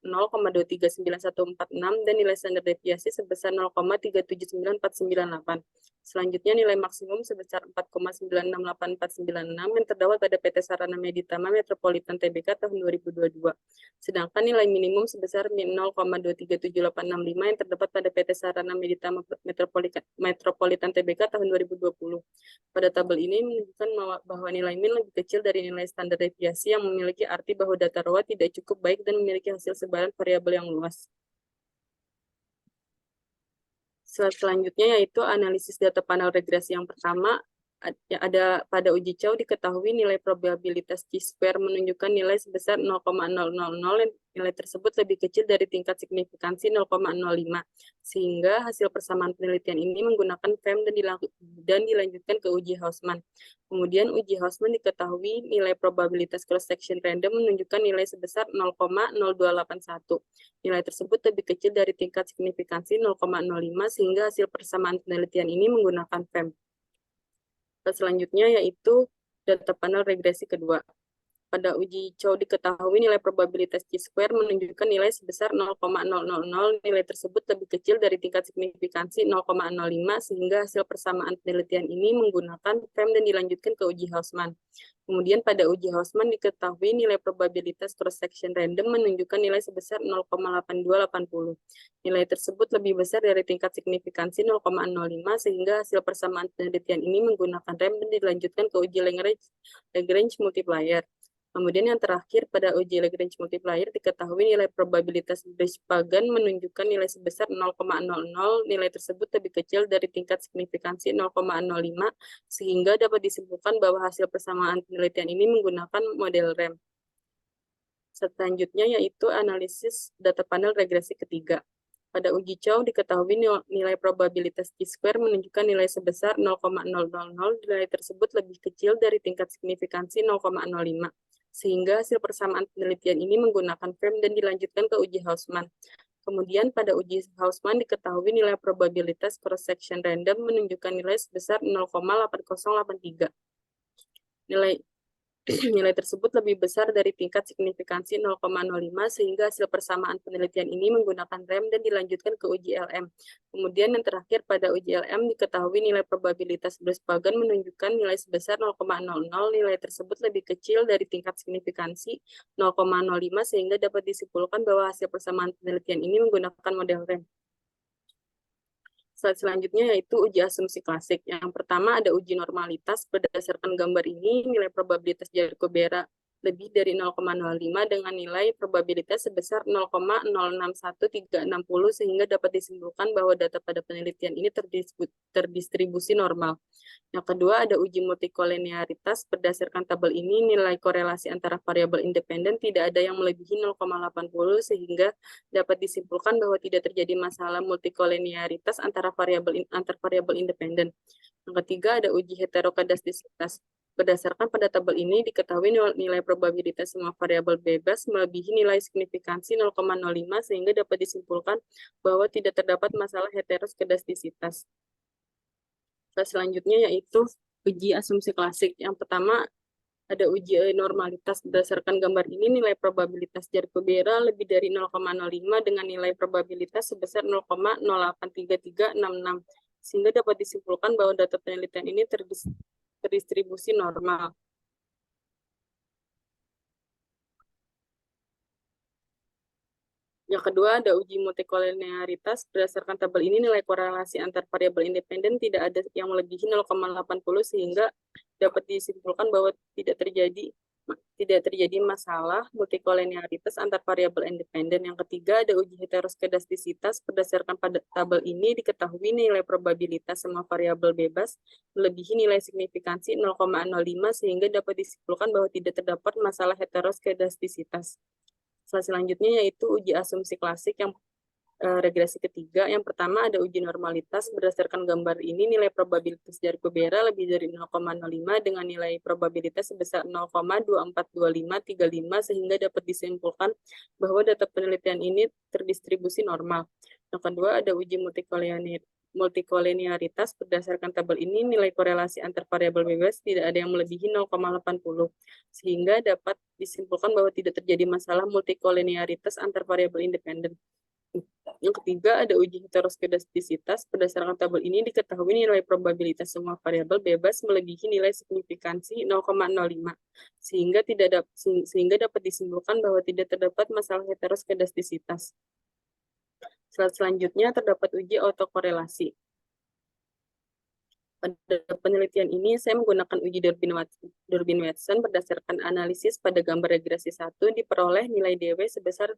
0,279146 dan nilai standar deviasi sebesar 0,379498. Selanjutnya nilai maksimum sebesar 4,968496 yang terdapat pada PT Sarana Meditama Metropolitan Tbk tahun 2022. Sedangkan nilai minimum sebesar 0,237865 yang terdapat pada PT Sarana Meditama Metropolitan Tbk tahun 2020. Pada tabel ini menunjukkan bahwa nilai min lebih kecil dari nilai standar deviasi yang memiliki arti bahwa data raw tidak cukup baik dan memiliki hasil sebaran variabel yang luas. Selanjutnya yaitu analisis data panel regresi yang pertama. Ada pada uji Chow diketahui nilai probabilitas chi-square menunjukkan nilai sebesar 0,000. Nilai tersebut lebih kecil dari tingkat signifikansi 0,05. Sehingga hasil persamaan penelitian ini menggunakan FEM dan dilanjutkan ke uji Hausman. Kemudian uji Hausman diketahui nilai probabilitas cross-section random menunjukkan nilai sebesar 0,0281. Nilai tersebut lebih kecil dari tingkat signifikansi 0,05 sehingga hasil persamaan penelitian ini menggunakan FEM. Selanjutnya yaitu data panel regresi kedua. Pada uji Chow diketahui nilai probabilitas chi-square menunjukkan nilai sebesar 0,000. Nilai tersebut lebih kecil dari tingkat signifikansi 0,05 sehingga hasil persamaan penelitian ini menggunakan FEM dan dilanjutkan ke uji Hausman. Kemudian pada uji Hausman diketahui nilai probabilitas cross-section random menunjukkan nilai sebesar 0,8280. Nilai tersebut lebih besar dari tingkat signifikansi 0,05 sehingga hasil persamaan penelitian ini menggunakan FEM dan dilanjutkan ke uji Lagrange multiplier. Kemudian yang terakhir pada uji Lagrange multiplier diketahui nilai probabilitas Bayes-Pagan menunjukkan nilai sebesar 0,00. Nilai tersebut lebih kecil dari tingkat signifikansi 0,05 sehingga dapat disimpulkan bahwa hasil persamaan penelitian ini menggunakan model RAM. Selanjutnya yaitu analisis data panel regresi ketiga. Pada uji Chow diketahui nilai probabilitas chi-square menunjukkan nilai sebesar 0,000. Nilai tersebut lebih kecil dari tingkat signifikansi 0,05. Sehingga hasil persamaan penelitian ini menggunakan FEM dan dilanjutkan ke uji Hausman. Kemudian pada uji Hausman diketahui nilai probabilitas cross-section random menunjukkan nilai sebesar 0,8083. Nilai tersebut lebih besar dari tingkat signifikansi 0,05 sehingga hasil persamaan penelitian ini menggunakan RAM dan dilanjutkan ke uji LM. Kemudian yang terakhir pada uji LM diketahui nilai probabilitas Bayes-Pagan menunjukkan nilai sebesar 0,00. Nilai tersebut lebih kecil dari tingkat signifikansi 0,05 sehingga dapat disimpulkan bahwa hasil persamaan penelitian ini menggunakan model RAM. Slide selanjutnya yaitu uji asumsi klasik. Yang pertama ada uji normalitas. Berdasarkan gambar ini, nilai probabilitas Jacobi-Bera lebih dari 0,05 dengan nilai probabilitas sebesar 0,061360 sehingga dapat disimpulkan bahwa data pada penelitian ini terdistribusi normal. Yang kedua ada uji multikolinearitas. Berdasarkan tabel ini nilai korelasi antara variabel independen tidak ada yang melebihi 0,80 sehingga dapat disimpulkan bahwa tidak terjadi masalah multikolinearitas antar variabel independen. Yang ketiga ada uji heterokadastisitas. Berdasarkan pada tabel ini diketahui nilai probabilitas semua variabel bebas melebihi nilai signifikansi 0,05 sehingga dapat disimpulkan bahwa tidak terdapat masalah heteroskedastisitas. Selanjutnya yaitu uji asumsi klasik. Yang pertama ada uji normalitas. Berdasarkan gambar ini nilai probabilitas Jacobi-Bera lebih dari 0,05 dengan nilai probabilitas sebesar 0,083366 sehingga dapat disimpulkan bahwa data penelitian ini terdistribusi normal. Yang kedua ada uji multikolinearitas. Berdasarkan tabel ini nilai korelasi antar variabel independen tidak ada yang melebihi 0,80 sehingga dapat disimpulkan bahwa tidak terjadi masalah multikolinearitas antar variabel independen. Yang ketiga ada uji heteroskedastisitas. Berdasarkan pada tabel ini diketahui nilai probabilitas semua variabel bebas melebihi nilai signifikansi 0,05 sehingga dapat disimpulkan bahwa tidak terdapat masalah heteroskedastisitas. Selanjutnya yaitu uji asumsi klasik yang regresi ketiga. Yang pertama ada uji normalitas. Berdasarkan gambar ini nilai probabilitas Jacobi-Bera lebih dari 0,05 dengan nilai probabilitas sebesar 0,242535 sehingga dapat disimpulkan bahwa data penelitian ini terdistribusi normal. Yang kedua ada uji multikolinearitas. Berdasarkan tabel ini nilai korelasi antar variabel bebas tidak ada yang melebihi 0,80 sehingga dapat disimpulkan bahwa tidak terjadi masalah multikolinearitas antar variabel independen. Yang ketiga, ada uji heteroskedastisitas. Berdasarkan tabel ini diketahui nilai probabilitas semua variabel bebas melebihi nilai signifikansi 0,05, sehingga dapat disimpulkan bahwa tidak terdapat masalah heteroskedastisitas. Selanjutnya terdapat uji autokorelasi. Pada penelitian ini, saya menggunakan uji Durbin-Watson berdasarkan analisis pada gambar regresi 1 diperoleh nilai DW sebesar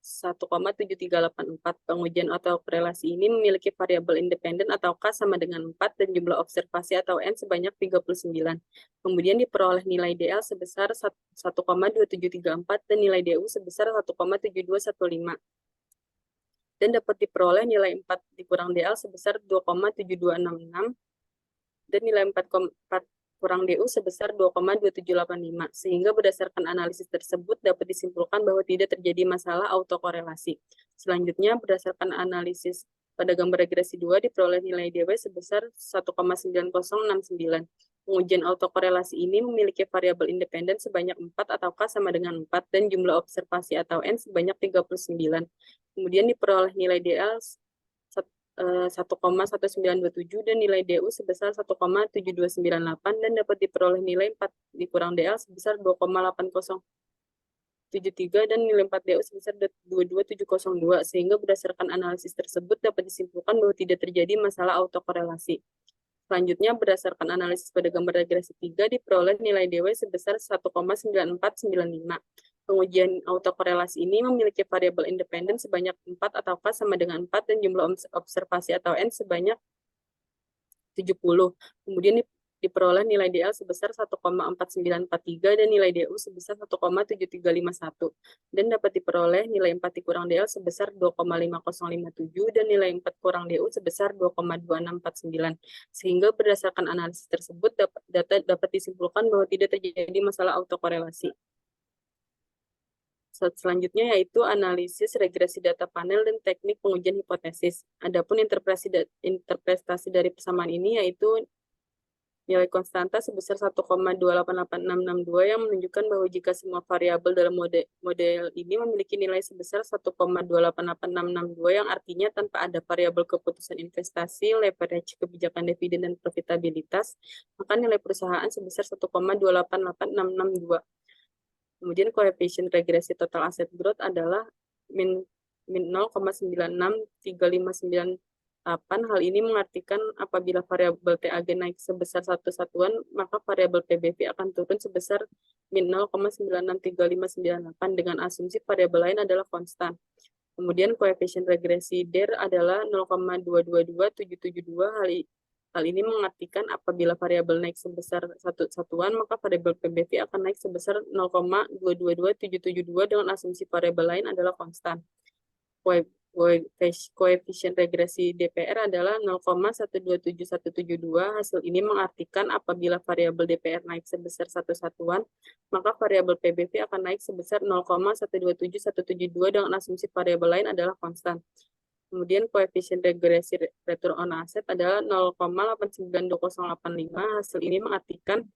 1,7384. Pengujian autokorelasi ini memiliki variabel independen atau K sama dengan 4 dan jumlah observasi atau N sebanyak 39. Kemudian diperoleh nilai DL sebesar 1,2734 dan nilai DU sebesar 1,7215. Dan dapat diperoleh nilai 4 dikurang DL sebesar 2,7266 dan nilai 4 kurang DU sebesar 2,2785. Sehingga berdasarkan analisis tersebut dapat disimpulkan bahwa tidak terjadi masalah autokorelasi. Selanjutnya, berdasarkan analisis pada gambar regresi 2 diperoleh nilai DW sebesar 1,9069. Pengujian autokorelasi ini memiliki variabel independen sebanyak 4 atau K sama dengan 4 dan jumlah observasi atau N sebanyak 39. Kemudian diperoleh nilai DL 1,1927 dan nilai DU sebesar 1,7298 dan dapat diperoleh nilai 4 dikurang DL sebesar 2,8073 dan nilai 4 DU sebesar 22702, sehingga berdasarkan analisis tersebut dapat disimpulkan bahwa tidak terjadi masalah autokorelasi. Selanjutnya, berdasarkan analisis pada gambar regresi 3 diperoleh nilai DW sebesar 1,9495. Pengujian autokorelasi ini memiliki variabel independen sebanyak 4 atau K sama dengan 4 dan jumlah observasi atau N sebanyak 70. Kemudian diperoleh nilai DL sebesar 1,4943 dan nilai DU sebesar 1,7351. Dan dapat diperoleh nilai 4 dikurang DL sebesar 2,5057 dan nilai 4 kurang DU sebesar 2,2649. Sehingga berdasarkan analisis tersebut dapat disimpulkan bahwa tidak terjadi masalah autokorelasi. Selanjutnya yaitu analisis regresi data panel dan teknik pengujian hipotesis. Adapun interpretasi dari persamaan ini yaitu nilai konstanta sebesar 1,288662 yang menunjukkan bahwa jika semua variabel dalam model ini memiliki nilai sebesar 1,288662 yang artinya tanpa ada variabel keputusan investasi, leverage, kebijakan dividen dan profitabilitas, maka nilai perusahaan sebesar 1,288662. Kemudian koefisien regresi total aset growth adalah min 0,963598. Hal ini mengartikan apabila variabel TAG naik sebesar 1 satuan, maka variabel PBV akan turun sebesar min 0,963598 dengan asumsi variabel lain adalah konstan. Kemudian koefisien regresi DER adalah 0,222772. Hal ini mengartikan apabila variabel naik sebesar 1 satuan, maka variabel PBV akan naik sebesar 0,222772 dengan asumsi variabel lain adalah konstan. Koefisien regresi DPR adalah 0,127172. Hasil ini mengartikan apabila variabel DPR naik sebesar 1 satuan, maka variabel PBV akan naik sebesar 0,127172 dengan asumsi variabel lain adalah konstan. Kemudian koefisien regresi return on asset adalah 0,892085. Hasil ini mengartikan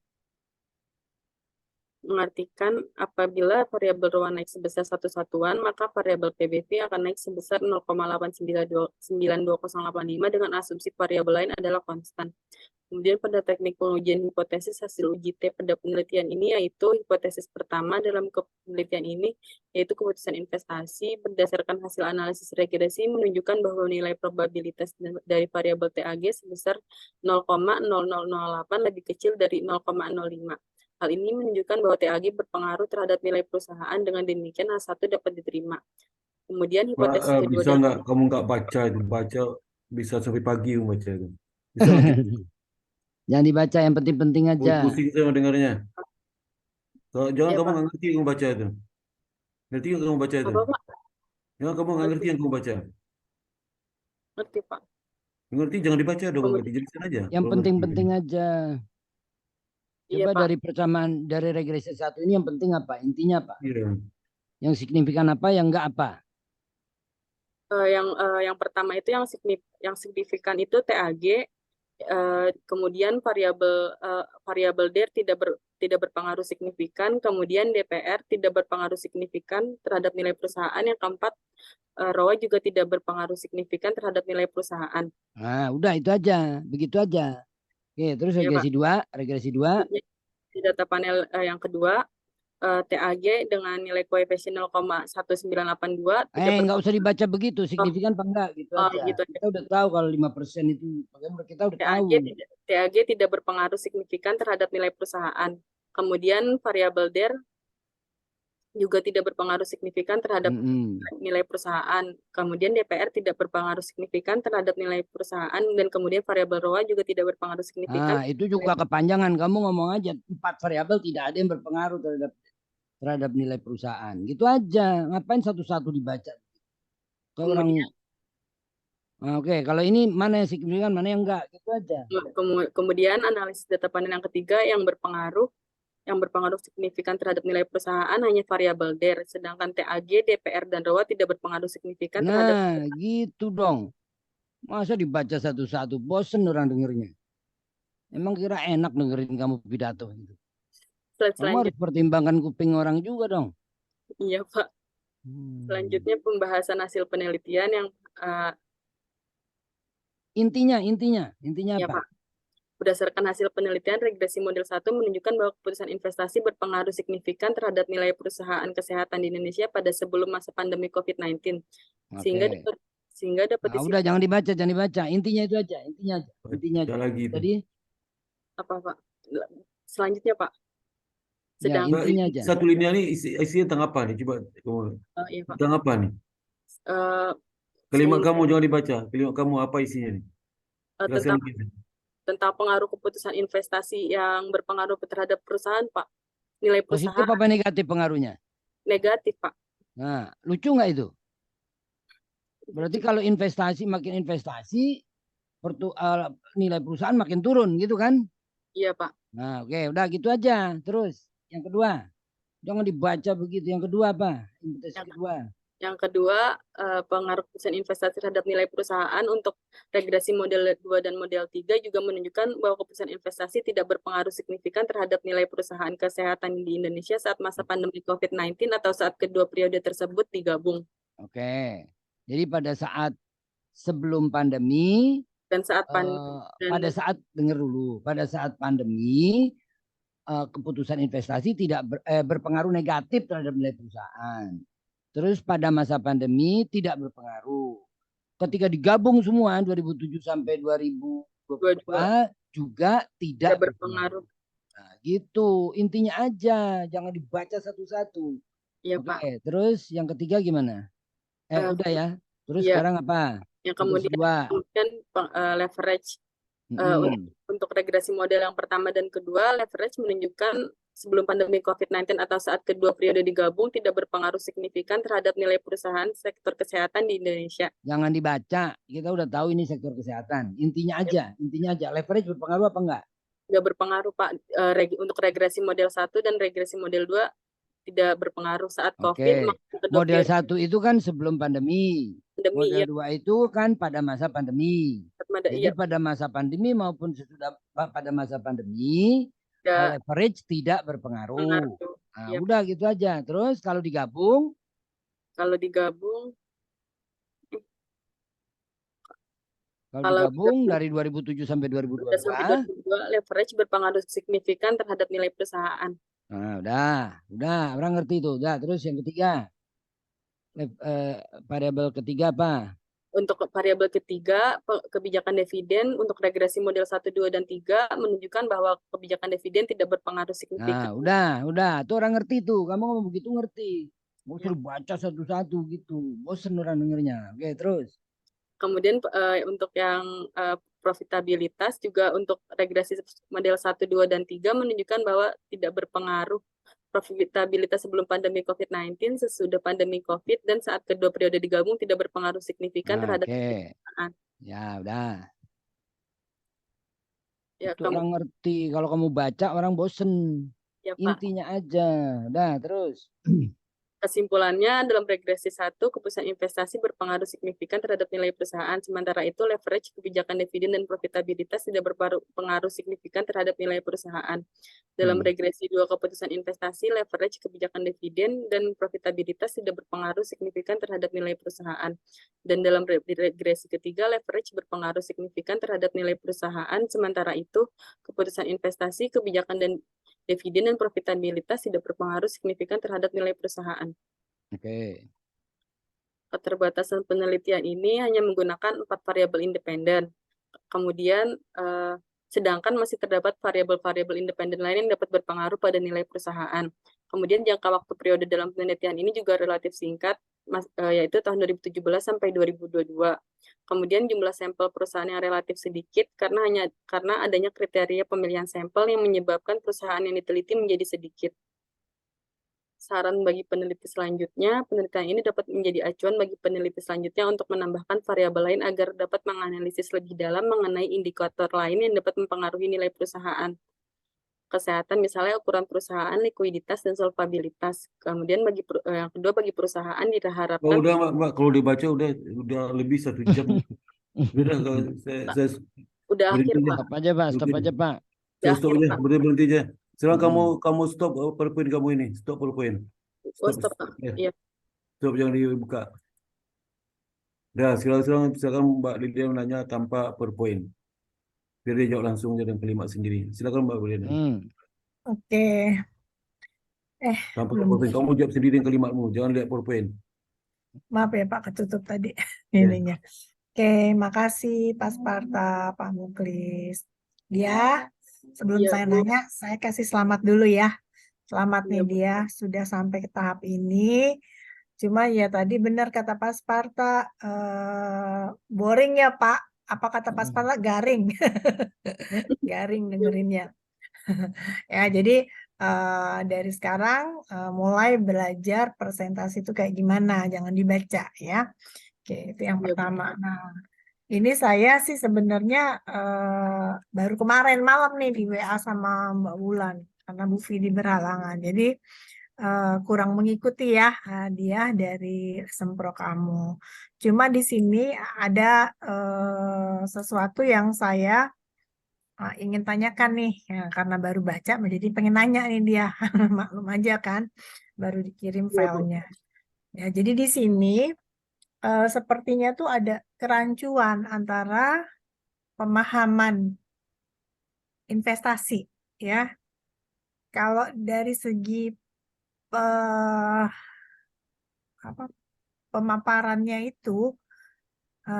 apabila variabel ROA naik sebesar 1 satuan, maka variabel PBV akan naik sebesar 0,892085 dengan asumsi variabel lain adalah konstan. Kemudian pada teknik pengujian hipotesis hasil uji T pada penelitian ini yaitu hipotesis pertama dalam penelitian ini yaitu keputusan investasi berdasarkan hasil analisis regresi menunjukkan bahwa nilai probabilitas dari variabel TAG sebesar 0,0008 lebih kecil dari 0,05. Hal ini menunjukkan bahwa TAG berpengaruh terhadap nilai perusahaan, dengan demikian H1 dapat diterima. Kemudian hipotesis kedua Bisa nggak kamu nggak baca itu, baca bisa sampai pagi kamu baca itu. Bisa nggak? Jangan dibaca, yang penting-penting aja. Pusing saya dengarnya. Jangan Ya, kamu Pak. nggak ngerti yang kamu baca itu. Ngerti nggak kamu baca itu? Apa, Pak? Jangan kamu nggak ngerti yang kamu baca. Ngerti, Pak. Ngerti jangan dibaca dong, Kemudian, dijelasin aja. Yang Kalau penting-penting ngerti. aja. iya, Coba Pak. dari persamaan dari regresi 1 ini yang penting apa? Intinya apa? Iya. Yang signifikan apa, yang enggak apa? Yang pertama itu yang signifikan itu TAG, kemudian variabel DER tidak berpengaruh signifikan. Kemudian DPR tidak berpengaruh signifikan terhadap nilai perusahaan. Yang keempat, ROA juga tidak berpengaruh signifikan terhadap nilai perusahaan. Nah, udah itu aja, begitu aja. Oke, terus Ya, Pak. regresi 2. Di data panel yang kedua, TAG dengan nilai koefisien 0,1982 tidak Nggak usah dibaca begitu, signifikan apa enggak gitu aja. gitu. Kita udah tahu kalau 5% itu, kita udah tahu. TAG tidak berpengaruh signifikan terhadap nilai perusahaan. Kemudian variabel DER juga tidak berpengaruh signifikan terhadap nilai perusahaan. Kemudian DPR tidak berpengaruh signifikan terhadap nilai perusahaan, dan kemudian variabel ROA juga tidak berpengaruh signifikan. Nah, itu juga kepanjangan. Kamu ngomong aja 4 variabel tidak ada yang berpengaruh terhadap nilai perusahaan. Gitu aja. Ngapain satu-satu dibaca? Oke, kalau ini mana yang signifikan, mana yang enggak, gitu aja. Kemudian analisis data panel yang ketiga yang berpengaruh signifikan terhadap nilai perusahaan hanya variabel DER, sedangkan TAG, DPR, dan ROA tidak berpengaruh signifikan terhadap. Nah, gitu dong. Masa dibaca satu-satu, bosen orang dengernya. Emang kira enak dengerin kamu pidato gitu. Kamu harus pertimbangkan kuping orang juga dong. Iya, Pak. Selanjutnya pembahasan hasil penelitian yang intinya ya, apa? Pak. Berdasarkan hasil penelitian, regresi model 1 menunjukkan bahwa keputusan investasi berpengaruh signifikan terhadap nilai perusahaan kesehatan di Indonesia pada sebelum masa pandemi COVID-19. Sehingga dapat udah jangan dibaca. Intinya itu aja, intinya aja. Lagi itu. Jadi apa, Pak? Selanjutnya, Pak. Ya, intinya aja. Satu linia ini isinya tentang apa nih? Coba iya, Pak. tentang apa nih? Kalimat kamu jangan dibaca. Kalimat kamu apa isinya nih? Tentang pengaruh keputusan investasi yang berpengaruh terhadap perusahaan, Pak. Nilai perusahaan. Positif apa negatif pengaruhnya? Negatif, Pak. Nah, lucu nggak itu? Berarti kalau makin investasi, nilai perusahaan makin turun gitu kan? Iya, Pak. Nah, oke, udah gitu aja. Terus yang kedua, jangan dibaca begitu. Yang kedua apa? Yang kedua, pengaruh keputusan investasi terhadap nilai perusahaan untuk regresi model 2 dan model 3 juga menunjukkan bahwa keputusan investasi tidak berpengaruh signifikan terhadap nilai perusahaan kesehatan di Indonesia saat masa pandemi COVID-19 atau saat kedua periode tersebut digabung. Oke. Jadi pada saat sebelum pandemi dan saat dengar dulu, pada saat pandemi keputusan investasi tidak berpengaruh negatif terhadap nilai perusahaan. Terus pada masa pandemi tidak berpengaruh. Ketika digabung semua 2007 sampai 2022 juga tidak berpengaruh. Nah, gitu intinya aja, jangan dibaca satu-satu. Iya, Oke, Pak. Terus yang ketiga gimana? Udah ya. Terus sekarang apa? Yang kemudian leverage. Untuk regresi model yang pertama dan kedua, leverage menunjukkan sebelum pandemi COVID-19 atau saat kedua periode digabung tidak berpengaruh signifikan terhadap nilai perusahaan sektor kesehatan di Indonesia. Jangan dibaca, kita udah tahu ini sektor kesehatan. Intinya aja. Leverage berpengaruh apa enggak? Tidak berpengaruh, Pak. Untuk regresi model 1 dan regresi model 2 tidak berpengaruh saat COVID. Model 1 itu kan sebelum pandemi. Model 2 itu kan pada masa pandemi. Jadi pada masa pandemi maupun sesudah pada masa pandemi, leverage tidak berpengaruh. Nah, udah gitu aja. Terus kalau digabung? Kalau digabung dari 2007 sampai 2022, leverage berpengaruh signifikan terhadap nilai perusahaan. Nah, udah orang ngerti itu. Udah, terus yang ketiga. Variabel ketiga apa? Untuk variabel ketiga, kebijakan dividen untuk regresi model 1, 2, dan 3 menunjukkan bahwa kebijakan dividen tidak berpengaruh signifikan. Nah, udah. Tuh orang ngerti tuh. Kamu ngomong begitu ngerti. Mau suruh baca satu-satu gitu. Bosen orang dengernya. Oke, terus. Kemudian untuk yang profitabilitas juga untuk regresi model 1, 2, dan 3 menunjukkan bahwa tidak berpengaruh profitabilitas sebelum pandemi COVID-19, sesudah pandemi COVID, dan saat kedua periode digabung tidak berpengaruh signifikan terhadap perusahaan. Ya, udah. Ya, itu orang ngerti. Kalau kamu baca, orang bosen. Ya, intinya aja. Udah, terus. Kesimpulannya, dalam regresi 1, keputusan investasi berpengaruh signifikan terhadap nilai perusahaan, sementara itu leverage, kebijakan dividen, dan profitabilitas tidak berpengaruh signifikan terhadap nilai perusahaan. Dalam regresi 2, keputusan investasi, leverage, kebijakan dividen, dan profitabilitas tidak berpengaruh signifikan terhadap nilai perusahaan. Dan dalam regresi ketiga, leverage berpengaruh signifikan terhadap nilai perusahaan, sementara itu keputusan investasi, kebijakan dan dividen dan profitabilitas tidak berpengaruh signifikan terhadap nilai perusahaan. Oke. Keterbatasan penelitian ini hanya menggunakan 4 variabel independen. Kemudian, sedangkan masih terdapat variabel-variabel independen lain yang dapat berpengaruh pada nilai perusahaan. Kemudian jangka waktu periode dalam penelitian ini juga relatif singkat, yaitu tahun 2017 sampai 2022. Kemudian jumlah sampel perusahaan yang relatif sedikit karena adanya kriteria pemilihan sampel yang menyebabkan perusahaan yang diteliti menjadi sedikit. Saran bagi peneliti selanjutnya, penelitian ini dapat menjadi acuan bagi peneliti selanjutnya untuk menambahkan variabel lain agar dapat menganalisis lebih dalam mengenai indikator lain yang dapat mempengaruhi nilai perusahaan. Kesehatan, misalnya ukuran perusahaan, likuiditas, dan solvabilitas. Kemudian yang kedua, bagi perusahaan Oh, diharapkan udah Mbak, kalau dibaca udah lebih 1 jam. Udah, saya udah akhir, berhenti aja. Pak. Stop aja, Pak. Stop Berhenti. aja, Pak. Udah Saya stop akhir, aja, Pak. berhenti aja. Sekarang Mm-mm. kamu stop PowerPoint kamu ini, stop PowerPoint. Oh, stop, Pak. Ya, Iya. stop, jangan dibuka. Dah, silakan Mbak Lydia menanya tanpa PowerPoint. Biar dia jawab langsung dengan kalimat sendiri. Silakan Mbak Lydia. Oke. Tanpa belum PowerPoint, kamu jawab sendiri dengan kalimatmu, jangan lihat PowerPoint. Maaf ya Pak, ketutup tadi Ya. ininya. Oke, makasih Pak Sparta, Pak Muklis. Dia, sebelum Iya, saya Bu. nanya, saya kasih selamat dulu ya. Selamat Iya, nih Bu. dia sudah sampai ke tahap ini. Cuma ya tadi benar kata Pak Sparta, boring ya Pak. Apa kata Pak Sparta? Garing. Garing dengerinnya. Ya, jadi dari sekarang mulai belajar presentasi itu kayak gimana, jangan dibaca ya. Oke, itu yang Iya, Bu. pertama. Nah, ini saya sih sebenarnya baru kemarin malam nih di WA sama Mbak Wulan karena Bu Vidi berhalangan. Jadi kurang mengikuti ya dia dari Sempro kamu. Cuma di sini ada sesuatu yang saya ingin tanyakan nih ya, karena baru baca menjadi pengen nanya nih dia. Maklum aja kan baru dikirim Iya, Bu. filenya. Ya, jadi di sini sepertinya tuh ada kerancuan antara pemahaman investasi ya. Kalau dari segi pemaparannya itu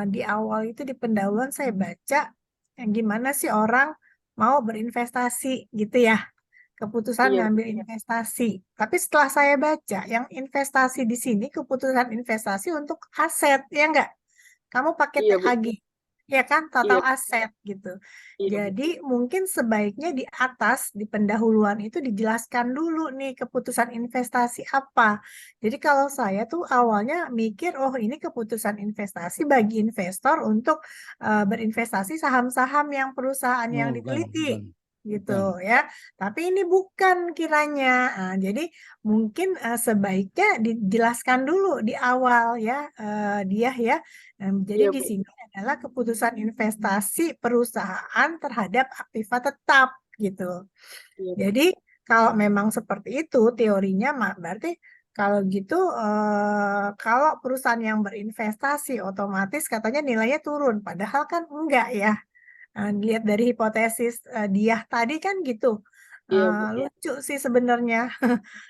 di awal itu di pendahuluan saya baca gimana sih orang mau berinvestasi gitu ya. Keputusan Iya, Bu. ngambil investasi. Tapi setelah saya baca, yang investasi di sini keputusan investasi untuk aset, ya enggak? Kamu pakai Iya, Bu. TAG, ya kan? Iya, Total Bu. aset gitu. Iya, Bu. Jadi mungkin sebaiknya di atas, di pendahuluan itu dijelaskan dulu nih keputusan investasi apa. Jadi kalau saya tuh awalnya mikir, oh ini keputusan investasi bagi investor untuk berinvestasi saham-saham yang perusahaan yang diteliti. Gitu ya, tapi ini bukan kiranya. Nah, jadi mungkin sebaiknya dijelaskan dulu di awal ya dia ya. Jadi Iya, di Bu. sini adalah keputusan investasi perusahaan terhadap aktiva tetap gitu. Iya, Bu. Jadi kalau memang seperti itu teorinya, berarti kalau gitu kalau perusahaan yang berinvestasi otomatis katanya nilainya turun, padahal kan enggak ya. Lihat dari hipotesis dia tadi kan gitu. Iya, Bu. Lucu sih sebenarnya.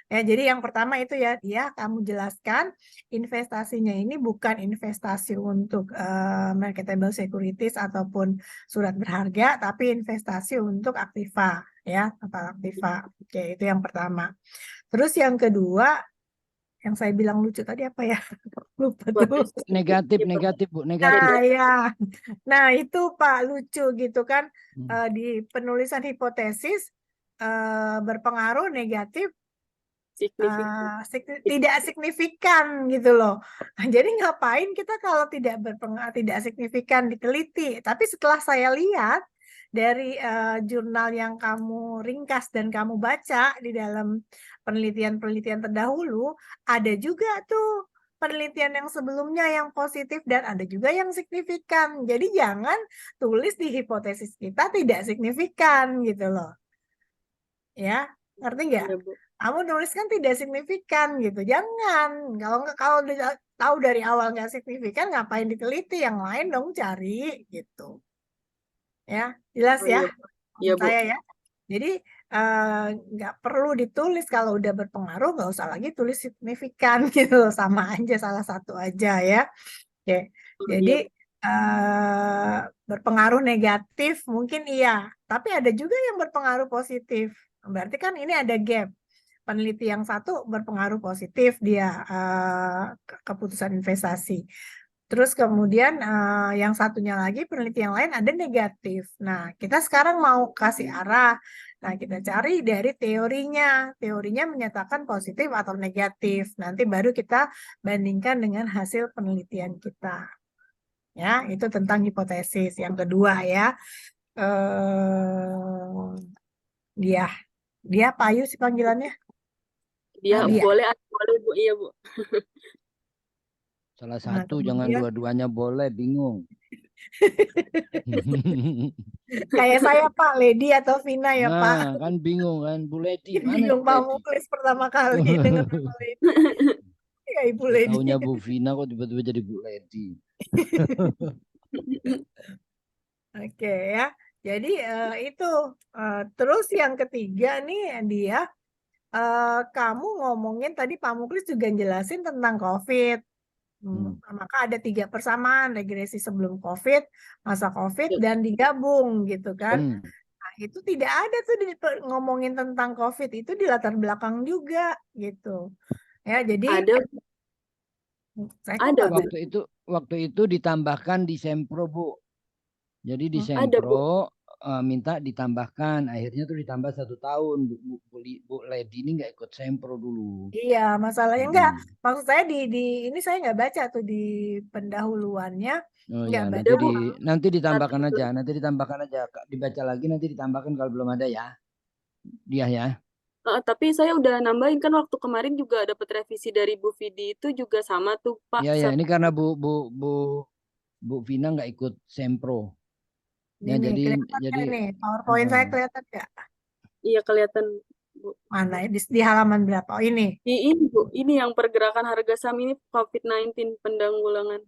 Ya, jadi yang pertama itu ya, kamu jelaskan investasinya ini bukan investasi untuk marketable securities ataupun surat berharga, tapi investasi untuk aktiva ya, total aktiva. Oke, itu yang pertama. Terus yang kedua, yang saya bilang lucu tadi apa ya? Lupa tuh. Negatif, Bu, negatif. Nah, ya. Nah, itu Pak lucu gitu kan di penulisan hipotesis berpengaruh negatif Signifikan. tidak signifikan gitu loh. Jadi ngapain kita kalau tidak berpengaruh, tidak signifikan diteliti. Tapi setelah saya lihat dari jurnal yang kamu ringkas dan kamu baca di dalam penelitian-penelitian terdahulu, ada juga tuh penelitian yang sebelumnya yang positif dan ada juga yang signifikan. Jadi jangan tulis di hipotesis kita tidak signifikan gitu loh. Ya, ngerti nggak? Iya, Bu. Kamu nulis kan tidak signifikan gitu. Jangan. Kalau tahu dari awal nggak signifikan, ngapain diteliti? Yang lain dong cari gitu. Ya, jelas Oh, ya iya, Bu. Iya, menurut Bu. saya ya. Jadi nggak perlu ditulis kalau udah berpengaruh, nggak usah lagi tulis signifikan gitu. Sama aja, salah satu aja ya. Oke. Oh, Jadi iya, Bu. berpengaruh negatif mungkin iya, tapi ada juga yang berpengaruh positif. Berarti kan ini ada gap. Peneliti yang satu berpengaruh positif dia keputusan investasi. Terus kemudian yang satunya lagi peneliti yang lain ada negatif. Nah, kita sekarang mau kasih arah. Nah, kita cari dari teorinya. Teorinya menyatakan positif atau negatif. Nanti baru kita bandingkan dengan hasil penelitian kita. Ya, itu tentang hipotesis. Yang kedua ya, dia Payu sih panggilannya. Dia Nadia. boleh, Bu. Iya, Bu. Salah Nah, satu, jangan kemudian dua-duanya boleh, bingung. kayak saya Pak, Lady atau Vina ya Pak. Nah, kan bingung kan, Bu Ledi, mana Bingung Bu Pak Ledi? Muklis pertama kali dengar nama Lady. Ya Ibu Lady. Taunya Bu Vina kok tiba-tiba jadi Bu Ledi. Oke ya. Jadi itu. Terus yang ketiga nih dia, kamu ngomongin tadi Pak Muklis juga jelasin tentang COVID. Maka ada 3 persamaan, regresi sebelum COVID, masa COVID, dan digabung gitu kan. Nah, itu tidak ada tuh ngomongin tentang COVID, itu di latar belakang juga gitu. Ya, jadi Ada, saya kok ada, nggak Bu. baca. Waktu itu ditambahkan di Sempro, Bu. Jadi di Ada, Bu. Sempro minta ditambahkan, akhirnya tuh ditambah 1 tahun. Bu Ledi ini nggak ikut Sempro dulu. Iya, masalahnya enggak. Maksud saya ini saya nggak baca tuh di pendahuluannya. Oh Nggak ya, baca. nanti ditambahkan aja, dibaca lagi, nanti ditambahkan kalau belum ada ya, dia ya. Tapi saya udah nambahin kan waktu kemarin juga dapat revisi dari Bu Vidi itu juga sama tuh, Pak. Ya, ini karena Bu Vina nggak ikut Sempro. Ya, Ini kelihatan jadi nih, PowerPoint saya kelihatan nggak? Iya, kelihatan, Bu. Mana di halaman berapa? Oh ini. Ini, Bu. Ini yang pergerakan harga saham ini COVID-19 pendanggulangan.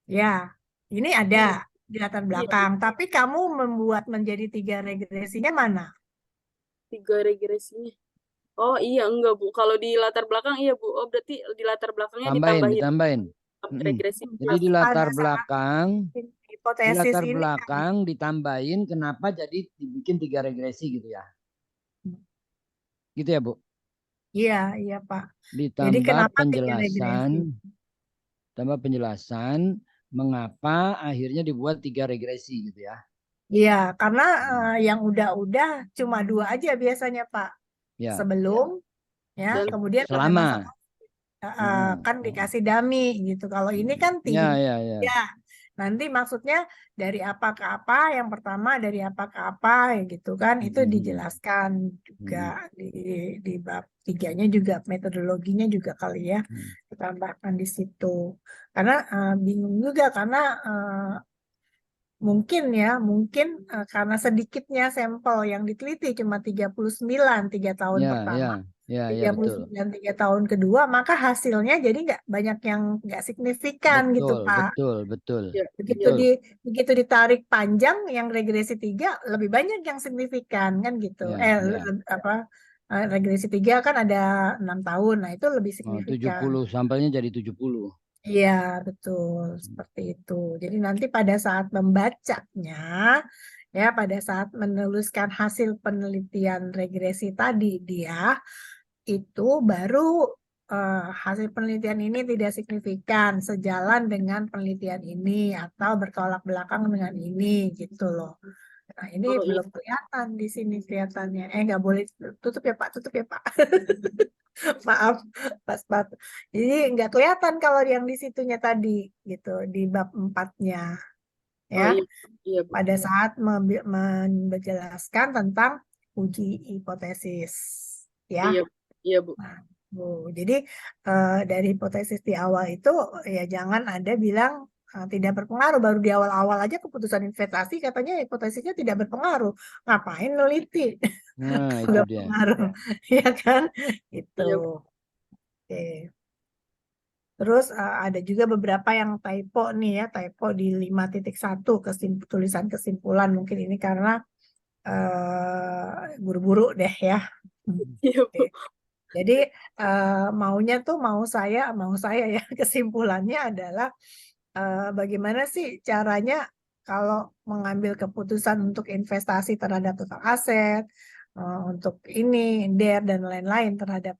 Ya, ini ada di latar Iya, belakang. Tapi kamu membuat menjadi 3 regresinya mana? 3 regresinya. Oh iya, enggak, Bu. Kalau di latar belakang iya, Bu. Oh, berarti di latar belakangnya ditambahin. regresi. Jadi di latar Pada saat belakang, hipotesis ini ditambahin kenapa jadi dibikin 3 regresi gitu ya. Gitu ya, Bu? iya Pak. Jadi Ditambah kenapa 3 regresi? tambah penjelasan mengapa akhirnya dibuat 3 regresi gitu ya. Iya, karena yang udah cuma 2 aja biasanya Pak. Ya. Sebelum ya, Dan kemudian pada selama masa kan dikasih dummy gitu. Kalau ini kan 3. Ya. Nanti maksudnya dari apa ke apa, yang pertama dari apa ke apa ya gitu kan, itu dijelaskan juga di bab 3-nya juga, metodologinya juga kali ya ditambahkan di situ. Karena bingung juga karena mungkin karena sedikitnya sampel yang diteliti cuma 39 3 tahun pertama. Ya, 39 3 tahun kedua, maka hasilnya jadi nggak banyak yang nggak signifikan gitu Pak. Betul. Begitu ditarik panjang yang regresi 3 lebih banyak yang signifikan kan gitu. Regresi 3 kan ada 6 tahun, nah itu lebih signifikan. 70 sampelnya jadi 70. Iya betul seperti itu. Jadi nanti pada saat membacanya, ya pada saat menuliskan hasil penelitian regresi tadi dia itu baru hasil penelitian ini tidak signifikan sejalan dengan penelitian ini atau bertolak belakang dengan ini gitu loh. Nah ini belum kelihatan di sini kelihatannya. Nggak boleh tutup ya Pak, maaf Pak. Jadi nggak kelihatan kalau yang di situnya tadi gitu di bab 4-nya ya. Iya, pada saat menjelaskan tentang uji hipotesis ya. Iya. Iya, Bu. Nah, jadi dari hipotesis di awal itu ya jangan ada bilang tidak berpengaruh. Baru di awal-awal aja keputusan investasi katanya hipotesisnya tidak berpengaruh. Ngapain neliti? Nah, itu Nggak dia. berpengaruh, ya kan? Itu. Iya, Bu. Oke. Terus ada juga beberapa yang typo nih ya, typo di 5.1 tulisan kesimpulan. Mungkin ini karena buru-buru deh ya. Iya, Oke. Bu. Jadi maunya tuh mau saya ya kesimpulannya adalah bagaimana sih caranya kalau mengambil keputusan untuk investasi terhadap total aset, untuk ini, DER dan lain-lain terhadap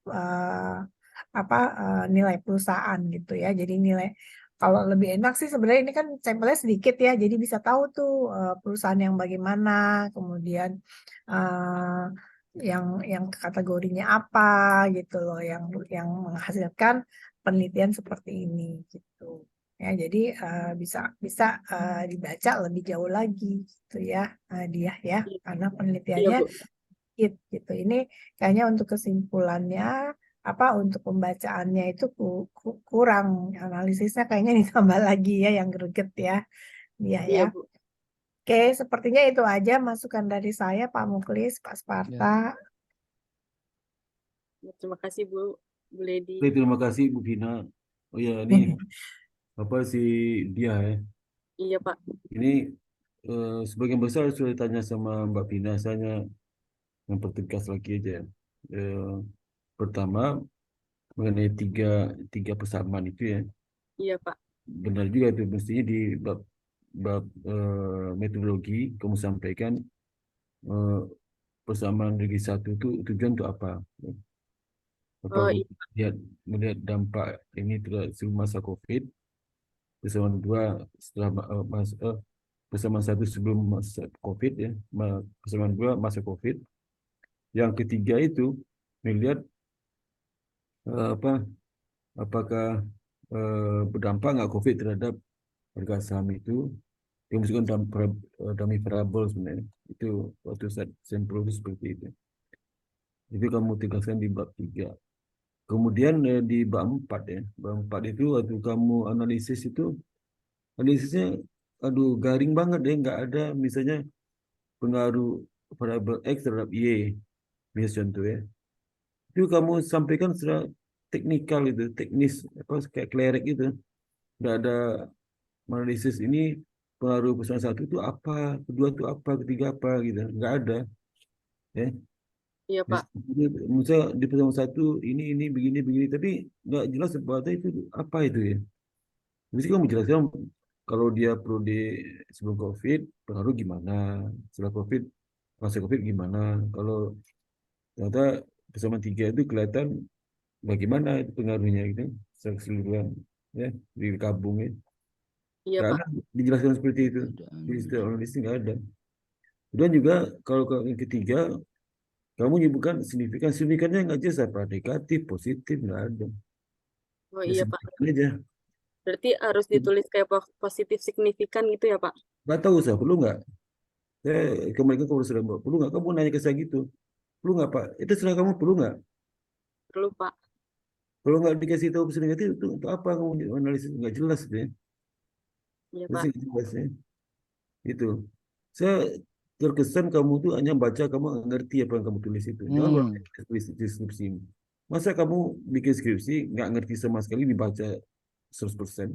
nilai perusahaan gitu ya. Jadi nilai kalau lebih enak sih sebenarnya ini kan sampelnya sedikit ya, jadi bisa tahu tuh perusahaan yang bagaimana, kemudian eh, yang kategorinya apa gitu loh, yang menghasilkan penelitian seperti ini gitu. Ya, jadi bisa bisa dibaca lebih jauh lagi gitu ya, dia ya, karena Iya, penelitiannya Bu. gitu. Ini kayaknya untuk kesimpulannya untuk pembacaannya itu kurang, analisisnya kayaknya ditambah lagi ya yang greget ya, dia ya. Iya, Bu. Oke, sepertinya itu aja masukan dari saya, Pak Muklis, Pak Sparta. Terima kasih, Bu. Bu Lady. Oke, terima kasih Bu Vina. Oh ya, ini apa sih dia ya? Iya, Pak. Ini sebagian besar sudah ditanya sama Mbak Vina, saya yang pertegas lagi aja. Eh, Pertama mengenai tiga persamaan itu ya, Iya, Pak. benar juga itu mestinya di bab bab metodologi kamu sampaikan eh, persamaan regi satu itu tujuan untuk apa? Apa Oh, untuk iya. melihat dampak ini terhadap masa COVID, persamaan dua setelah persamaan satu sebelum masa COVID ya, persamaan dua masa COVID. Yang ketiga itu melihat apa apakah berdampak nggak COVID terhadap harga saham itu. Yang masukkan dummy variable sebenarnya itu waktu saat sampel itu seperti itu. Itu kamu tegaskan di bab 3. Kemudian di bab 4 ya, bab 4 itu waktu kamu analisisnya aduh garing banget deh, nggak ada misalnya pengaruh variabel X terhadap Y, misalnya contoh ya. Itu kamu sampaikan secara teknikal itu, teknis apa kayak klerek gitu. Nggak ada analisis ini pengaruh perusahaan satu itu apa, kedua itu apa, ketiga apa gitu. Nggak ada. Ya. Iya, Pak. Misalnya di pertemuan satu ini begini begini tapi nggak jelas sebetulnya itu apa itu ya. Mesti kamu menjelaskan kalau dia periode sebelum COVID pengaruh gimana, setelah COVID masa COVID gimana. Kalau ternyata persamaan tiga itu kelihatan bagaimana itu pengaruhnya gitu secara keseluruhan ya di kabung ya. Iya, Nggak Pak. ada dijelaskan seperti itu. Di setiap analisis nggak ada. Dan juga kalau yang ketiga kamu menyebutkan signifikannya nggak jelas apa negatif, positif nggak ada. Oh, Ya iya, Pak. signifikan aja. Berarti harus ditulis kayak positif signifikan gitu ya, Pak? Nggak tahu saya perlu nggak. Saya kembali ke kamu sudah perlu nggak? Kamu nanya ke saya gitu. Perlu nggak Pak? Itu setelah kamu perlu nggak? Perlu, Pak. Kalau nggak dikasih tahu pesan negatif itu untuk apa kamu analisis nggak jelas deh. Iya, Itu Pak. sih nggak jelas ya. Itu. Saya terkesan kamu tuh hanya baca kamu nggak ngerti apa yang kamu tulis itu. Jangan lupa tulis deskripsi. Masa kamu bikin skripsi nggak ngerti sama sekali dibaca 100%,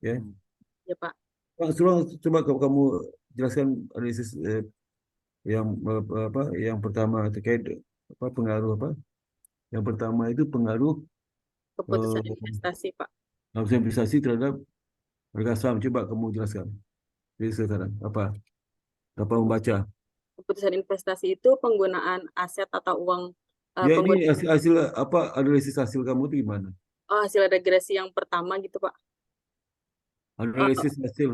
ya. Iya, Pak. Coba kamu jelaskan analisis yang yang pertama terkait apa pengaruh apa? Yang pertama itu pengaruh Keputusan investasi, Pak. investasi terhadap harga saham. Coba kamu jelaskan. Jadi sekarang apa membaca? Keputusan investasi itu penggunaan aset atau uang Ya ini penggunaan hasil apa analisis hasil kamu itu gimana? hasil regresi yang pertama gitu, Pak. Eh, Analisis hasil.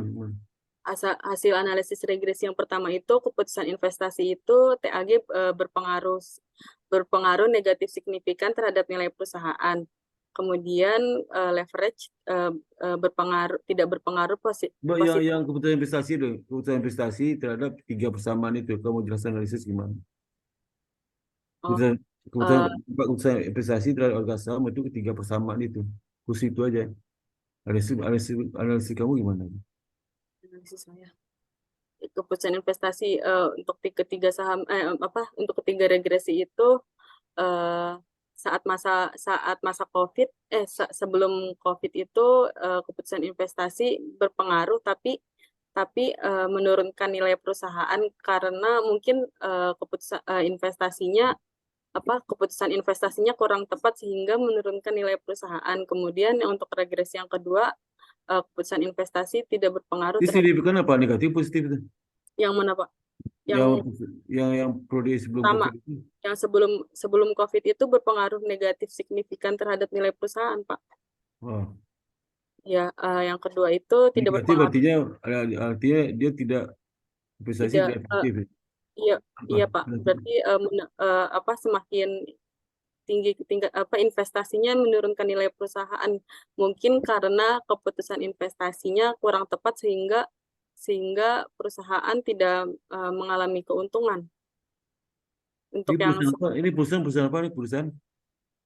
hasil analisis regresi yang pertama itu keputusan investasi itu TAG berpengaruh negatif signifikan terhadap nilai perusahaan. Kemudian leverage tidak berpengaruh positif. Yang keputusan investasi itu, keputusan investasi terhadap tiga persamaan itu, kamu jelaskan analisis gimana? Oh, Keputusan, keputusan investasi terhadap harga saham itu ketiga persamaan itu. Khusus itu aja. Analisis kamu gimana? Analisis saya. Keputusan investasi untuk ketiga saham untuk ketiga regresi itu eh, saat masa COVID sebelum COVID itu keputusan investasi berpengaruh tapi menurunkan nilai perusahaan karena mungkin keputusan investasinya kurang tepat sehingga menurunkan nilai perusahaan. Kemudian untuk regresi yang kedua, keputusan investasi tidak berpengaruh Ini terhadap signifikan apa? Negatif, positif itu? yang mana Pak? Yang Yang yang periode sebelum pertama, COVID itu? yang sebelum COVID itu berpengaruh negatif signifikan terhadap nilai perusahaan Pak. Wah, Ya, yang kedua itu tidak negatif berpengaruh, artinya dia tidak investasi tidak tidak efektif. Ya? iya Apa? iya Pak. Berarti semakin tinggi tingkat investasinya menurunkan nilai perusahaan mungkin karena keputusan investasinya kurang tepat sehingga perusahaan tidak mengalami keuntungan Ini untuk yang perusahaan apa? Ini perusahaan apa? Ini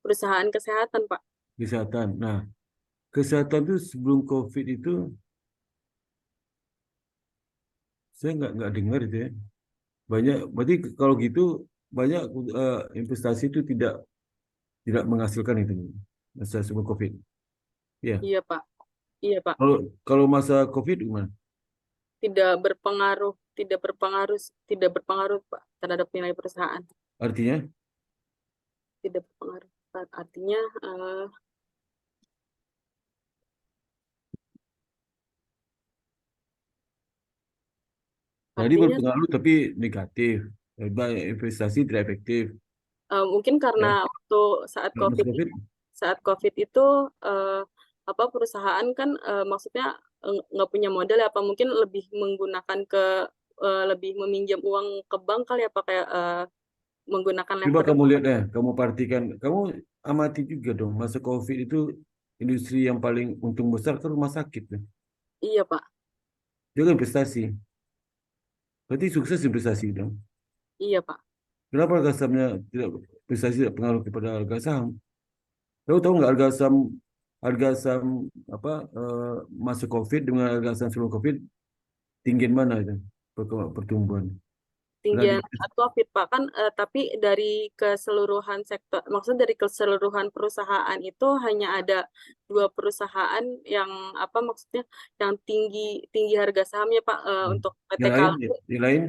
perusahaan kesehatan Pak. kesehatan. Nah, kesehatan itu sebelum COVID itu saya nggak dengar itu ya. Banyak, berarti kalau gitu banyak investasi itu tidak menghasilkan itu masa sebelum COVID. Ya. Iya Pak, iya Pak. Kalau kalau masa COVID gimana? Tidak berpengaruh Pak terhadap nilai perusahaan. Artinya Tidak berpengaruh Pak. Artinya tadi artinya berpengaruh tapi negatif. Investasi tidak efektif. mungkin karena Ya. waktu saat Kalau masa COVID COVID, saat COVID itu eh, perusahaan kan maksudnya nggak punya modal ya, apa mungkin lebih meminjam uang ke bank kali apa kayak menggunakan coba leverage. kamu lihat ya, kamu perhatikan, kamu amati juga dong, masa COVID itu industri yang paling untung besar kan rumah sakit. Ya. Iya Pak, Juga investasi. Berarti sukses investasi dong. iya Pak. Kenapa harga sahamnya tidak investasi tidak pengaruh kepada harga saham? Tahu tahu nggak harga saham apa masa COVID dengan harga saham sebelum COVID tinggi mana itu pertumbuhan? Pernah di Tinggian saat COVID Pak kan, tapi dari keseluruhan sektor, maksudnya dari keseluruhan perusahaan itu hanya ada 2 perusahaan yang maksudnya yang tinggi tinggi harga sahamnya Pak, untuk PT yang lain, Kalbe, yang lain.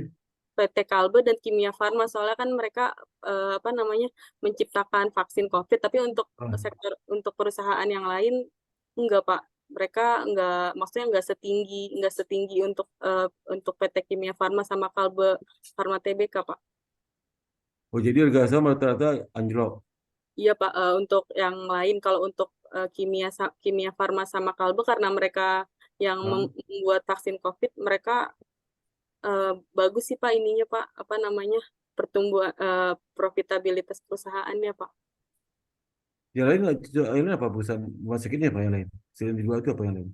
PT Kalbe dan Kimia Farma, soalnya kan mereka menciptakan vaksin COVID, tapi Ah, untuk perusahaan yang lain enggak Pak. Mereka enggak, maksudnya enggak setinggi untuk PT Kimia Farma sama Kalbe Farma Tbk Pak. oh jadi harga saham rata-rata anjlok. Iya Pak, untuk yang lain kalau untuk Kimia Farma sama Kalbe karena mereka yang Ah. membuat vaksin COVID, mereka bagus sih Pak ininya Pak, pertumbuhan profitabilitas perusahaannya Pak. Yang lain, apa perusahaan rumah sakitnya apa yang lain? Selain di dua itu apa yang lain?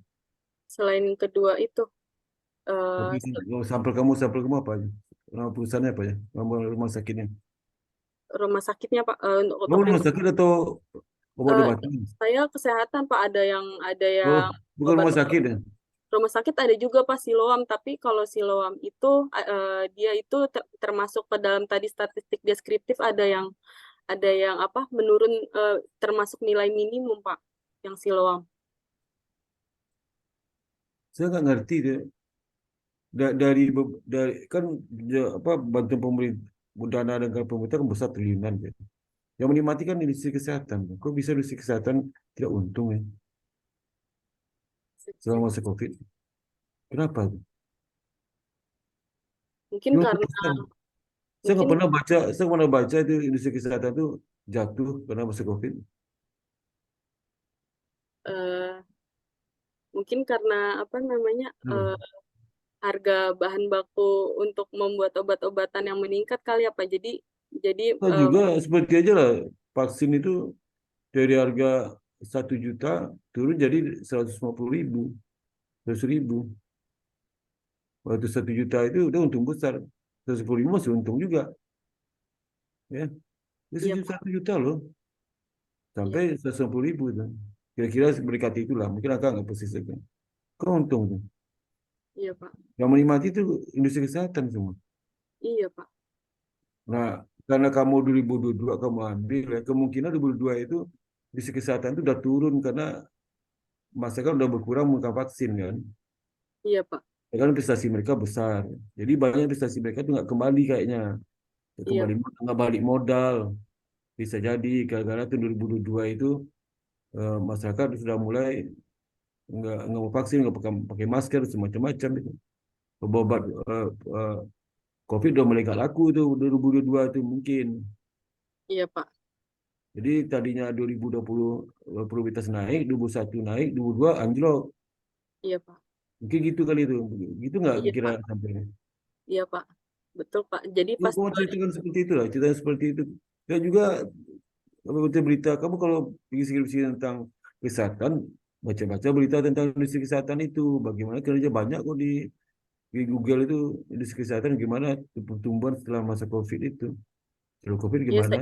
Selain kedua itu Tapi eh, oh, sampel kamu apa aja? Nama perusahaannya apa ya? Nama rumah sakitnya. rumah sakitnya Pak, untuk Kamu rumah sakit atau eh, obat-obatan? saya kesehatan Pak, ada yang Oh, bukan obat. rumah sakit ya? Rumah sakit ada juga Pak Siloam, tapi kalau Siloam itu dia itu termasuk ke dalam tadi statistik deskriptif, ada yang menurun, termasuk nilai minimum Pak yang Siloam. Saya nggak ngerti deh. Dari kan apa bantuan pemerintah dana dengan pemerintah kan besar triliunan ya. Yang menikmati kan industri kesehatan. Kok bisa industri kesehatan tidak untung ya selama masa COVID? Kenapa? Mungkin Gimana karena bisa? mungkin Saya nggak pernah baca itu industri kesehatan itu jatuh karena masa COVID. eh, mungkin karena Hmm. harga bahan baku untuk membuat obat-obatan yang meningkat kali apa. Jadi Nah, juga seperti aja lah vaksin itu dari harga 1 juta turun jadi 150.000, 100.000. Waktu 1 juta itu udah untung besar. 110.000 masih untung juga, ya. Iya, Pak. 1 juta loh, Iya, sampai 150.000 itu. Kira-kira berikat itulah, mungkin agak nggak persis itu. Kau untung tuh. iya, Pak. Yang menikmati itu industri kesehatan semua. Iya, Pak. Nah, karena kamu 2022 kamu ambil ya, kemungkinan 2022 itu industri kesehatan itu udah turun karena masyarakat udah berkurang menggunakan vaksin kan. Iya, Pak. Ya kan investasi mereka besar. Jadi banyak investasi mereka itu nggak kembali kayaknya. Nggak Iya, kembali nggak balik modal. Bisa jadi gara-gara tahun 2022 itu masyarakat sudah mulai nggak mau vaksin, nggak pakai masker, semacam-macam itu. Obat eh, COVID udah mulai gak laku itu 2022 itu mungkin. iya, Pak. Jadi tadinya 2020 produktivitas naik, 21 naik, 22 anjlok. Iya, Pak. Mungkin gitu kali itu. Gitu nggak Iya, kira Pak. sampai. Iya, Pak. Betul, Pak. Jadi Lu pas mau ceritakan seperti itu lah, cerita seperti itu. Dan juga kalau baca berita, kamu kalau bikin skripsi tentang kesehatan, baca-baca berita tentang industri kesehatan itu, bagaimana kerja banyak kok di Google itu industri kesehatan gimana pertumbuhan setelah masa COVID itu. Setelah COVID iya, gimana?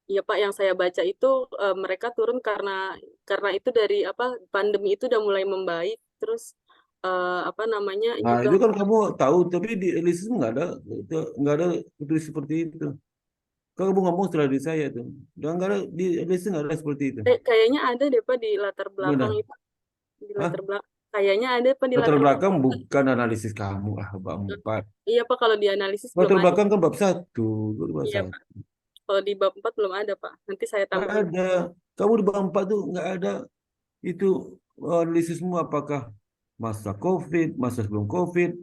iya, Pak, yang saya baca itu mereka turun karena itu dari apa pandemi itu udah mulai membaik, terus apa namanya Nah, juga itu kan kamu tahu, tapi di lisis nggak ada tulis seperti itu. Kan kamu ngomong setelah di saya tuh. Dan nggak ada di lisis nggak ada seperti itu. kayaknya ada deh Pak di latar belakang Gimana? itu, di latar Hah? belakang kayaknya ada Pak di Latar latar belakang belakang. bukan analisis kamu, bab 4. Iya Pak, kalau dianalisis belum Latar ada. belakang kan bab 1. Bab Iya 1. Pak, kalau di bab 4 belum ada Pak, nanti saya Nggak tambahin. ada. Kamu di bab 4 tuh nggak ada itu analisismu apakah masa COVID, masa sebelum COVID,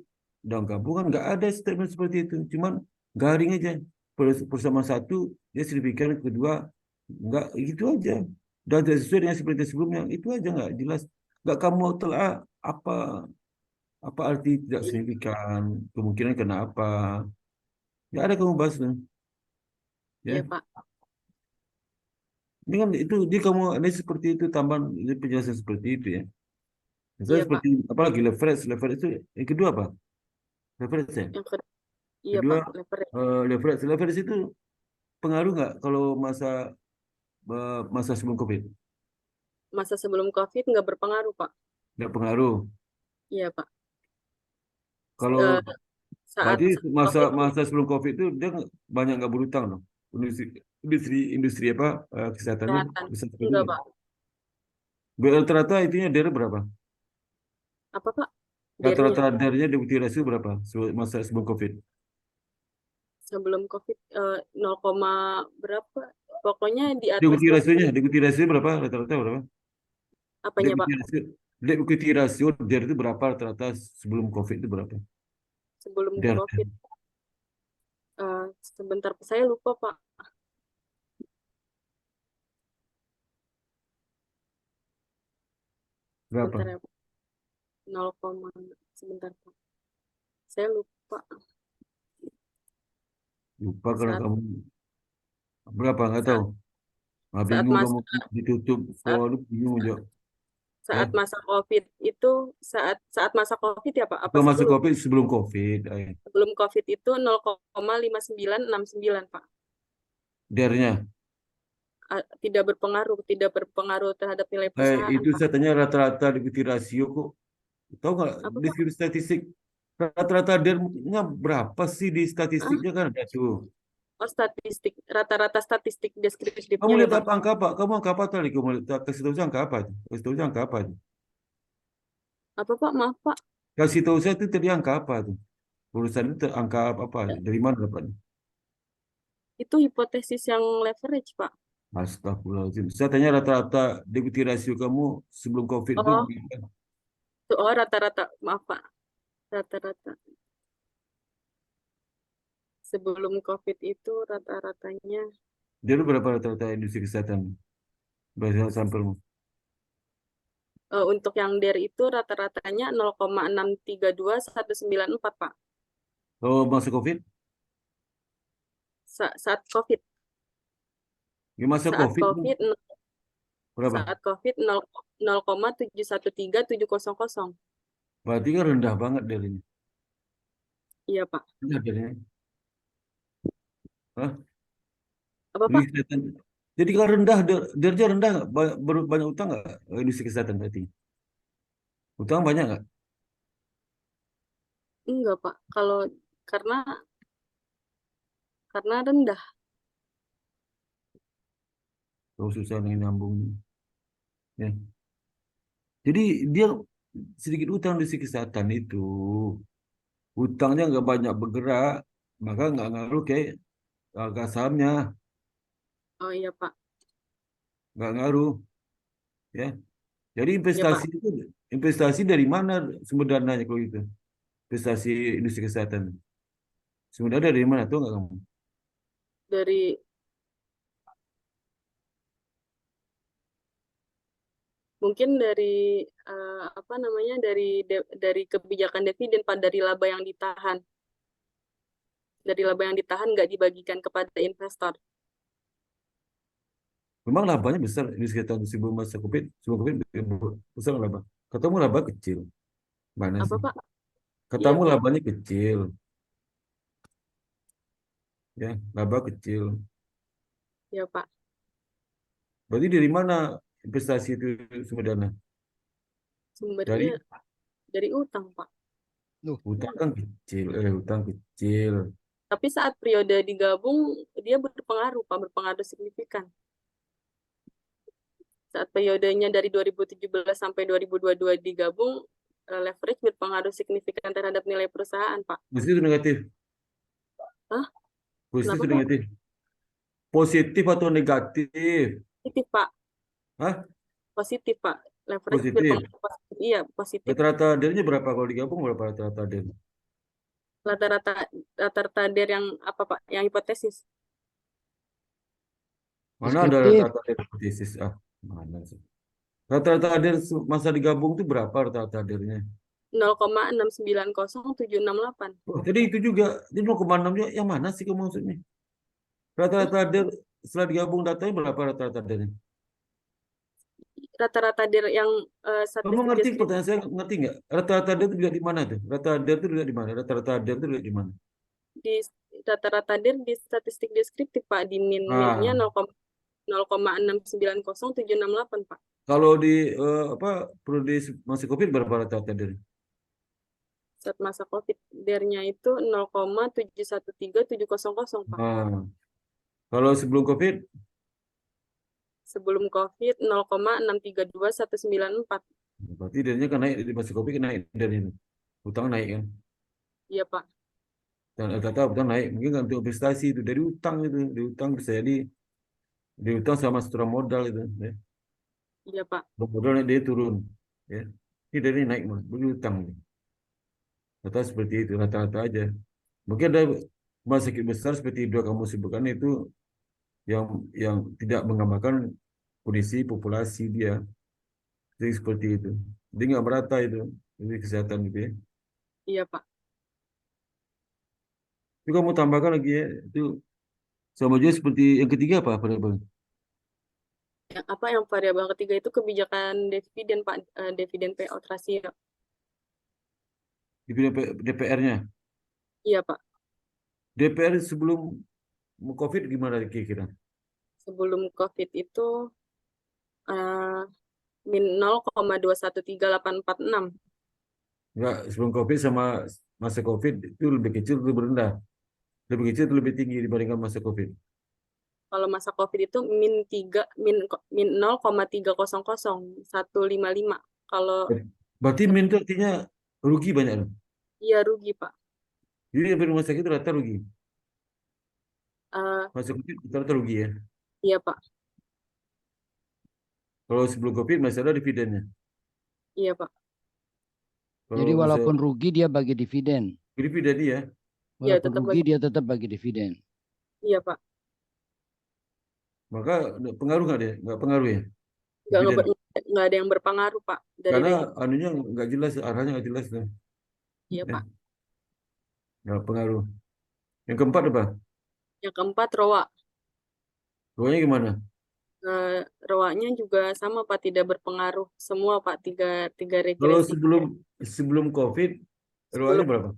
dan gabungan nggak ada statement seperti itu. Cuman garing aja. Persamaan satu, dia signifikan, kedua, nggak gitu aja. Dan tidak sesuai dengan seperti sebelumnya, itu aja nggak jelas. Nggak kamu telah apa apa arti tidak signifikan, kemungkinan kenapa. Nggak ada kamu bahas tuh. Iya Ya. Pak. Ini kan itu dia kamu ini seperti itu tambahan ini penjelasan seperti itu ya. Misalnya Iya Pak. seperti apalagi leverage itu yang kedua apa? Leverage ya. Yang kedua, iya Kedua Pak, leverage. leverage itu pengaruh nggak kalau masa sebelum COVID? Masa sebelum COVID nggak berpengaruh Pak. Nggak pengaruh. Iya Pak. Kalau Eh, saat berarti masa COVID masa sebelum COVID itu dia banyak nggak berutang loh. Industri industri apa kesehatannya kesehatan besar sekali enggak nggak? Pak. Rata-rata itunya dari berapa? Apa Pak? Dernya Rata-rata darinya deputi rasio berapa masa sebelum COVID? sebelum COVID 0, berapa? Pokoknya di atas Deputi lah. rasionya, deputi rasio berapa? Rata-rata berapa? Apanya Pak? Deputi rasio, deputi rasio DER itu berapa rata-rata sebelum COVID itu berapa? Sebelum DER COVID. Sebentar, saya lupa Pak. Sebentar berapa? ya Pak. 0, sebentar Pak. Saya lupa. Lupa karena Saat kamu berapa nggak tahu. saat Ah, saat bingung masa kamu ditutup saat soal bingung jawab. Ya, saat masa COVID itu saat saat masa COVID ya Pak? Apa bukan masuk sebelum? COVID sebelum COVID. Sebelum COVID itu 0,5969 Pak. DER-nya. Tidak berpengaruh terhadap nilai perusahaan Itu Pak. saya tanya rata-rata deputi rasio kok. Tahu nggak Apa Pak? deskripsi statistik rata-rata DER-nya berapa sih di Ah, statistiknya kan ada tuh. oh statistik, rata-rata statistik Kamu deskriptifnya ya lihat Pak. apa angka apa? Kamu angka apa tadi? Kamu lihat kasih tahu saya angka apa? Kasih tahu saya angka apa? Apa Pak? Maaf Pak. Kasih tahu saya itu tadi angka apa tuh? Urusan itu angka apa? Dari mana dapatnya? Itu hipotesis yang leverage Pak. Astagfirullahaladzim. Saya tanya rata-rata deputi rasio kamu sebelum COVID itu Oh, rata-rata, maaf Pak. Rata-rata. Sebelum COVID itu rata-ratanya dia berapa rata-rata industri kesehatan? Bahasa sampelmu. untuk yang dari itu rata-ratanya 0,632194 Pak. Kalau masuk COVID? Saat COVID, Ya masa saat COVID itu COVID, berapa? saat COVID 0,713700. Berarti kan rendah banget dari ini. Iya Pak. Rendah dari ini. Hah? Apa, Pak? Industri kesehatan. Jadi kalau rendah, derajat rendah nggak? Banyak utang nggak industri kesehatan berarti? Utang banyak nggak? Enggak, Pak. Karena rendah. Kalau susah nih nyambung. Ya. Jadi dia sedikit utang industri kesehatan itu. Utangnya nggak banyak bergerak, maka nggak ngaruh ke harga sahamnya, Oh iya, Pak. nggak ngaruh. Ya. Jadi Iya, Pak. investasi dari mana sumber dananya kalau itu? Investasi industri kesehatan. Sumber dana dari mana tuh nggak kamu? Dari mungkin dari apa namanya dari kebijakan dividen, Pak, dari laba yang ditahan. Dari laba yang ditahan nggak dibagikan kepada investor. Memang labanya besar industri kesehatan sebelum masa COVID, sebelum COVID besar laba. Katamu laba kecil. Mana Apa, sih? Pak? Iya, Katamu Pak. labanya kecil, ya, laba kecil. Iya, Pak. Berarti dari mana investasi itu sumber dana? Sumbernya Dari dari utang, Pak. Loh, utang kan kecil, utang kecil. Tapi saat periode digabung, dia berpengaruh, Pak, berpengaruh signifikan. Saat periodenya dari 2017 sampai 2022 digabung, leverage berpengaruh signifikan terhadap nilai perusahaan, Pak. Positif atau negatif? Hah? Positif Kenapa, atau Pak? negatif? Positif atau negatif? Positif, Pak. Hah? Positif, Pak. Leverage Positif. berpengaruh positif. Iya, positif. Rata-rata delnya berapa kalau digabung berapa rata-rata del? Rata-rata DER yang apa, Pak? Yang hipotesis. Mana ada deskriptif. rata-rata del hipotesis? Ah, mana sih? Rata-rata del masa digabung itu berapa rata-rata delnya? 0,690768. Oh, jadi itu juga, jadi 0,6 nya yang mana sih kamu maksudnya? Rata-rata del setelah digabung datanya berapa rata-rata delnya? Rata-rata DER yang Kamu statistik ngerti deskriptif pertanyaan saya ngerti nggak? Rata-rata del itu dilihat di mana tuh? Rata-rata del itu dilihat di mana? Rata-rata del itu dilihat di mana? di rata-rata DER di statistik deskriptif, Pak, di min-minnya Nah, 0,690768, Pak. kalau di apa perlu di masa COVID berapa rata-rata del? Saat masa COVID, DER-nya itu 0,713700, Pak. Nah, kalau sebelum COVID Sebelum COVID 0,632194. berarti delnya kan naik di masa COVID kan naik dari ini. Utang naik kan? Iya, Pak. Dan rata-rata utang naik. Mungkin kan untuk investasi itu dari utang itu, dari utang bisa jadi dari utang sama setora modal itu. Ya. Iya, Pak. Modal naik dia turun. Ya. Ini dari naik mah, beli utang. Rata seperti itu, rata-rata aja. Mungkin ada rumah sakit besar seperti dua kamu sebutkan itu yang tidak menggambarkan kondisi populasi dia. Jadi seperti itu. Jadi nggak merata itu, jadi kesehatan gitu ya. Iya, Pak. Itu kamu tambahkan lagi ya, itu sama juga seperti yang ketiga apa variabel? Yang variabel ketiga itu kebijakan dividen, Pak, dividen payout ratio. Di DPR-nya. Iya, Pak. DPR sebelum COVID gimana kira-kira? Sebelum COVID itu uh, min 0,213846. Enggak, sebelum COVID sama masa COVID itu lebih kecil, lebih rendah. Lebih kecil, lebih tinggi dibandingkan masa COVID. Kalau masa COVID itu min 0,300155. Kalau Berarti min itu artinya rugi banyak loh. iya rugi, Pak. Jadi yang rumah sakit itu rata rugi. Eh, Masa COVID rata rugi ya. iya, Pak. Kalau sebelum COVID masih ada dividennya. Iya, Pak. Jadi Kalau bisa walaupun rugi dia bagi dividen. dividen ya, Iya, Walaupun tetap rugi bagi. dia tetap bagi dividen. Iya, Pak. maka pengaruh nggak deh? Nggak pengaruh ya Nggak, dividen. nggak ada yang berpengaruh, Pak, dari Karena rate. anunya nggak jelas, arahnya nggak jelas tuh. Iya, Ya, Pak. nggak pengaruh. Yang keempat apa? Yang keempat, ROA. Pokoknya gimana? ROA-nya juga sama, Pak, tidak berpengaruh semua, Pak, tiga Kalau regresi. sebelum COVID, ROA-nya Sebelum berapa?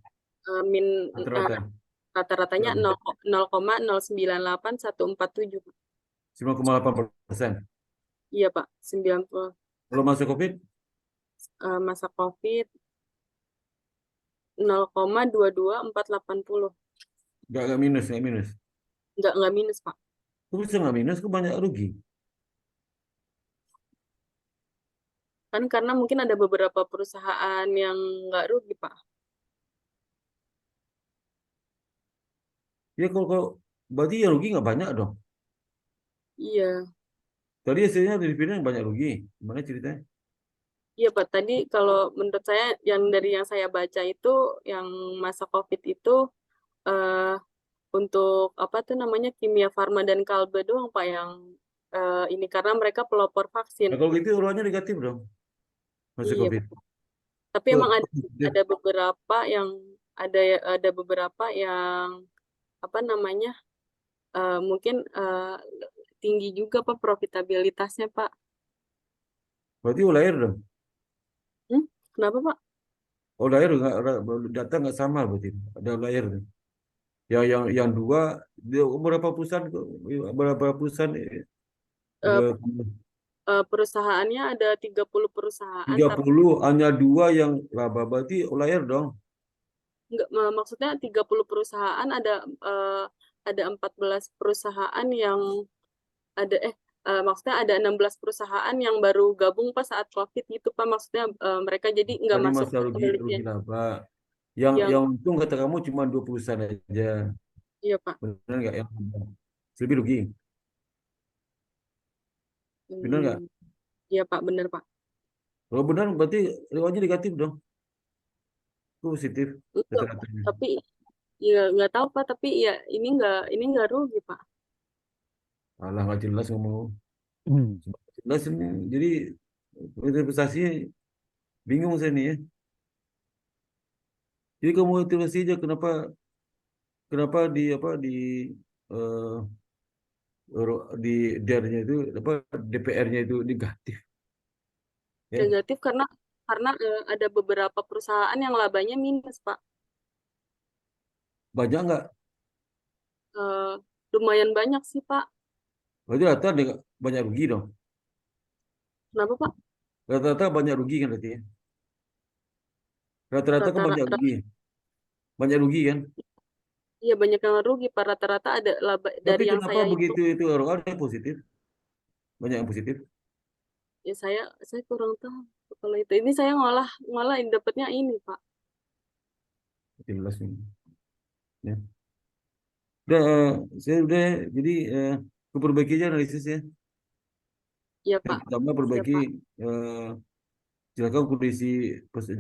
min Rata-rata. Rata-ratanya Berapa? 0,098147. 9,8%. Iya, Pak. 90 Kalau masa COVID, masa COVID 0,222480. nggak minus, nggak minus. Nggak minus, Pak. Kok bisa nggak minus? Kok banyak rugi? Kan karena mungkin ada beberapa perusahaan yang nggak rugi, Pak. Ya kalau berarti yang rugi nggak banyak dong. Iya. Tadi hasilnya dari yang banyak rugi. Gimana ceritanya? Iya, Pak. Tadi kalau menurut saya yang dari yang saya baca itu yang masa COVID itu eh, untuk apa tuh namanya Kimia Farma dan Kalbe doang, Pak, yang ini karena mereka pelopor vaksin. Nah, kalau gitu ulangnya negatif dong. Masa Iya, COVID. Pak. Tapi Kok emang positif? ada beberapa yang ada beberapa yang apa namanya mungkin tinggi juga Pak profitabilitasnya, Pak. Berarti ulayar dong. Hmm? Kenapa, Pak? Ulayar nggak, data nggak sama berarti. Ada ulayar. Yang dua, berapa perusahaan Eh, ada perusahaannya ada 30 perusahaan, tapi 30, hanya dua yang laba, berarti ulayar dong. enggak, maksudnya 30 perusahaan ada 14 perusahaan yang maksudnya ada 16 perusahaan yang baru gabung pas saat COVID gitu, Pak. Maksudnya mereka jadi nggak Tadi masuk masa ke rugi penelitian laba. Yang yang yang untung kata kamu cuma 2 perusahaan aja. iya, Pak. Benar nggak? Yang lebih rugi. Benar nggak? Hmm, iya, Pak, bener, Pak. Kalau benar berarti riwayatnya negatif dong. Positif Enggak, Pak. kata-katanya. Tapi ya nggak tahu, Pak, tapi ya ini nggak rugi, Pak. Alah nggak jelas ngomong. Hmm. Jelas ini. Jadi investasi bingung saya nih ya. Jadi kamu investasi aja kenapa kenapa di apa eh, di DER-nya itu apa DPR-nya itu negatif ya. Negatif karena ada beberapa perusahaan yang labanya minus, Pak. Banyak nggak? Eh, lumayan banyak sih, Pak. Berarti rata banyak rugi dong. Kenapa, Pak? Rata-rata banyak rugi kan berarti ya. Rata-rata kan banyak Rata-rata rugi. Banyak rugi kan. iya banyak yang rugi, Pak. Rata-rata ada laba Tapi dari yang kenapa saya hitung. begitu itu orang yang positif? Banyak yang positif. Ya saya kurang tahu kalau itu. Ini saya ngolah dapatnya ini, Pak. Jelas ini. Ya. Udah, saya udah jadi aku perbaiki aja analisisnya. Iya, Yang Pak. pertama Siap, perbaiki Pak. eh, jelaskan kondisi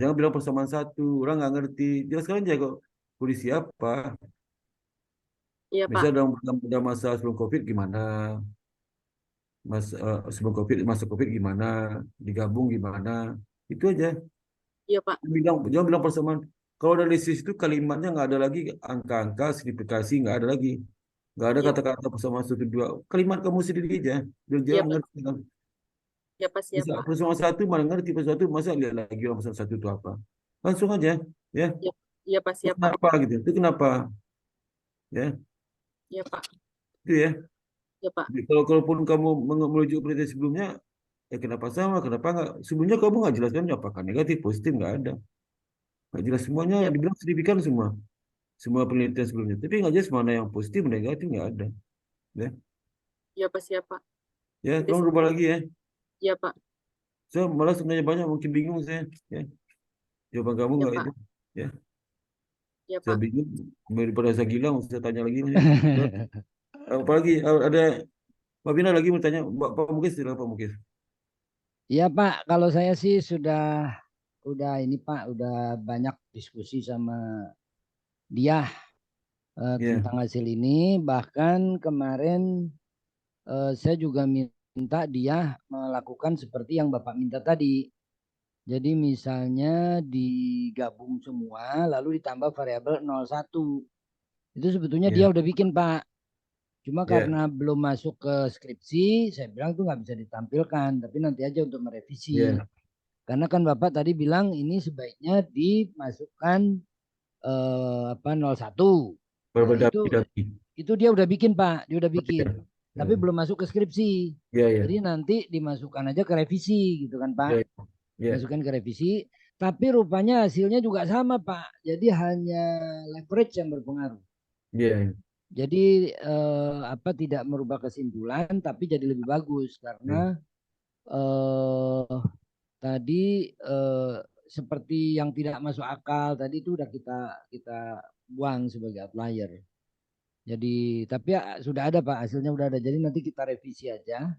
jangan bilang persamaan satu orang nggak ngerti jelaskan aja kok kondisi apa Iya, Pak. misalnya dalam masa sebelum COVID gimana sebelum COVID masa COVID gimana digabung gimana itu aja Iya, Pak. jangan bilang persamaan kalau dari sisi itu kalimatnya nggak ada lagi angka-angka signifikasi nggak ada lagi nggak ada Iya, Pak. kata-kata persamaan satu dua kalimat kamu sendiri aja biar Iya, jangan Pak. ngerti kan. Iya, Pak. Siap, Bisa Pak. persamaan satu mana ngerti persamaan satu masa lihat lagi orang persamaan satu itu apa langsung aja ya Iya, iya, Pak. itu Siap, Pak. kenapa gitu itu kenapa ya Iya, Pak. itu ya. Iya, Pak. Jadi kalaupun kamu merujuk penelitian sebelumnya ya kenapa sama kenapa nggak sebelumnya kamu nggak jelaskan apakah negatif positif nggak ada nggak jelas semuanya Iya, Pak. dibilang signifikan semua penelitian sebelumnya tapi nggak jelas mana yang positif mana yang negatif nggak ada ya Iya, Pak. Siap, Pak. ya Nanti tolong rubah lagi ya iya, Pak. saya malah sebenarnya banyak mungkin bingung saya ya jawaban kamu Iya, nggak Pak. itu ya Iya, saya Pak. bingung daripada saya gila saya tanya lagi nih. Udah, apalagi ada Mbak Bina lagi mau tanya Pak Mukis silakan Pak Mukis. Iya Pak, kalau saya sih udah ini Pak, udah banyak diskusi sama dia Ya tentang hasil ini. Bahkan kemarin saya juga minta dia melakukan seperti yang Bapak minta tadi. Jadi misalnya digabung semua lalu ditambah variabel 01. Itu sebetulnya dia ya udah bikin Pak. Cuma ya karena belum masuk ke skripsi, saya bilang tuh nggak bisa ditampilkan. Tapi nanti aja untuk merevisi. ya Karena kan Bapak tadi bilang ini sebaiknya dimasukkan 01. berbeda itu lagi. itu dia udah bikin Pak, dia udah Oh, bikin. iya. Tapi belum masuk ke skripsi. Iya, iya. Jadi nanti dimasukkan aja ke revisi gitu kan Pak. Iya, iya. Masukkan ke revisi. Tapi rupanya hasilnya juga sama Pak. Jadi hanya leverage yang berpengaruh. Iya, Jadi apa tidak merubah kesimpulan tapi jadi lebih bagus iya. karena tadi seperti yang tidak masuk akal tadi itu udah kita buang sebagai outlier. Jadi tapi ya, sudah ada Pak, hasilnya udah ada. Jadi nanti kita revisi aja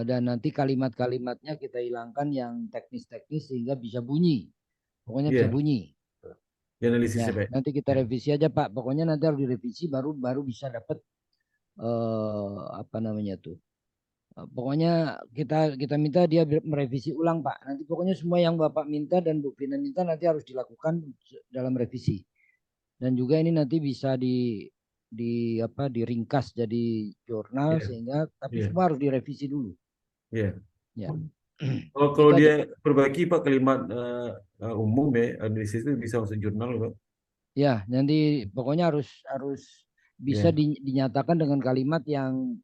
dan nanti kalimat-kalimatnya kita hilangkan yang teknis-teknis sehingga bisa bunyi. Pokoknya bisa Iya, bunyi. dianalisis Ya, ya, Pak. nanti kita Ya. revisi aja Pak. Pokoknya nanti harus direvisi baru baru bisa dapat apa namanya tuh. Pokoknya kita minta dia merevisi ulang Pak. Nanti pokoknya semua yang Bapak minta dan Bu Vina minta nanti harus dilakukan dalam revisi. Dan juga ini nanti bisa di apa diringkas jadi jurnal Iya, sehingga tapi iya, semua harus direvisi dulu. iya. Ya. Kalau Itu aja. dia perbaiki Pak kalimat umum ya, analisis itu bisa masuk jurnal Pak. Ya, nanti pokoknya harus bisa Iya, dinyatakan dengan kalimat yang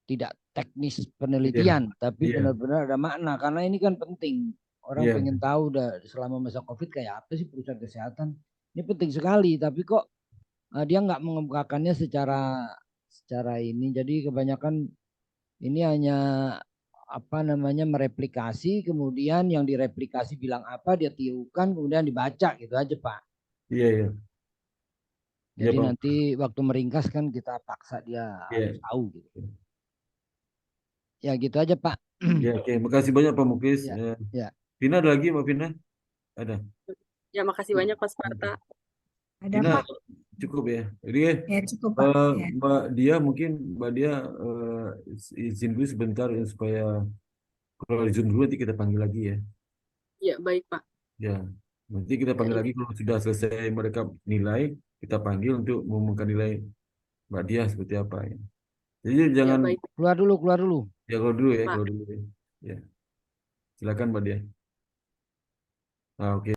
tidak teknis iya, penelitian, tapi iya, benar-benar ada makna. Karena ini kan penting. Orang iya, pengen tahu selama masa COVID kayak apa sih perusahaan kesehatan. Ini penting sekali, tapi kok dia nggak mengemukakannya secara secara ini. Jadi kebanyakan ini hanya apa namanya mereplikasi, kemudian yang direplikasi bilang apa, dia tirukan, kemudian dibaca gitu aja Pak. iya, iya, iya Jadi Pak. nanti waktu meringkas kan kita paksa dia harus Iya, tahu gitu. Ya gitu aja Pak. iya, oke. Makasih banyak Pak Muklis. Ya, ya. Vina ada lagi Mbak Vina? Ada. Ya, makasih banyak Pak Sparta. Ada Vina Pak? cukup ya. Jadi Ya cukup Pak. Ya. Mbak dia izin dulu sebentar ya, supaya kalau Zoom dulu nanti kita panggil lagi ya. Ya, baik Pak. Ya, nanti kita Ya, panggil lagi kalau sudah selesai mereka nilai, kita panggil untuk mengumumkan nilai Mbak Dia seperti apa ya. Jadi ya jangan baik Keluar dulu, keluar dulu. ya kalau dulu ya, Pak. kalau dulu ya. Ya, silakan Mbak Dia. Ah, oke.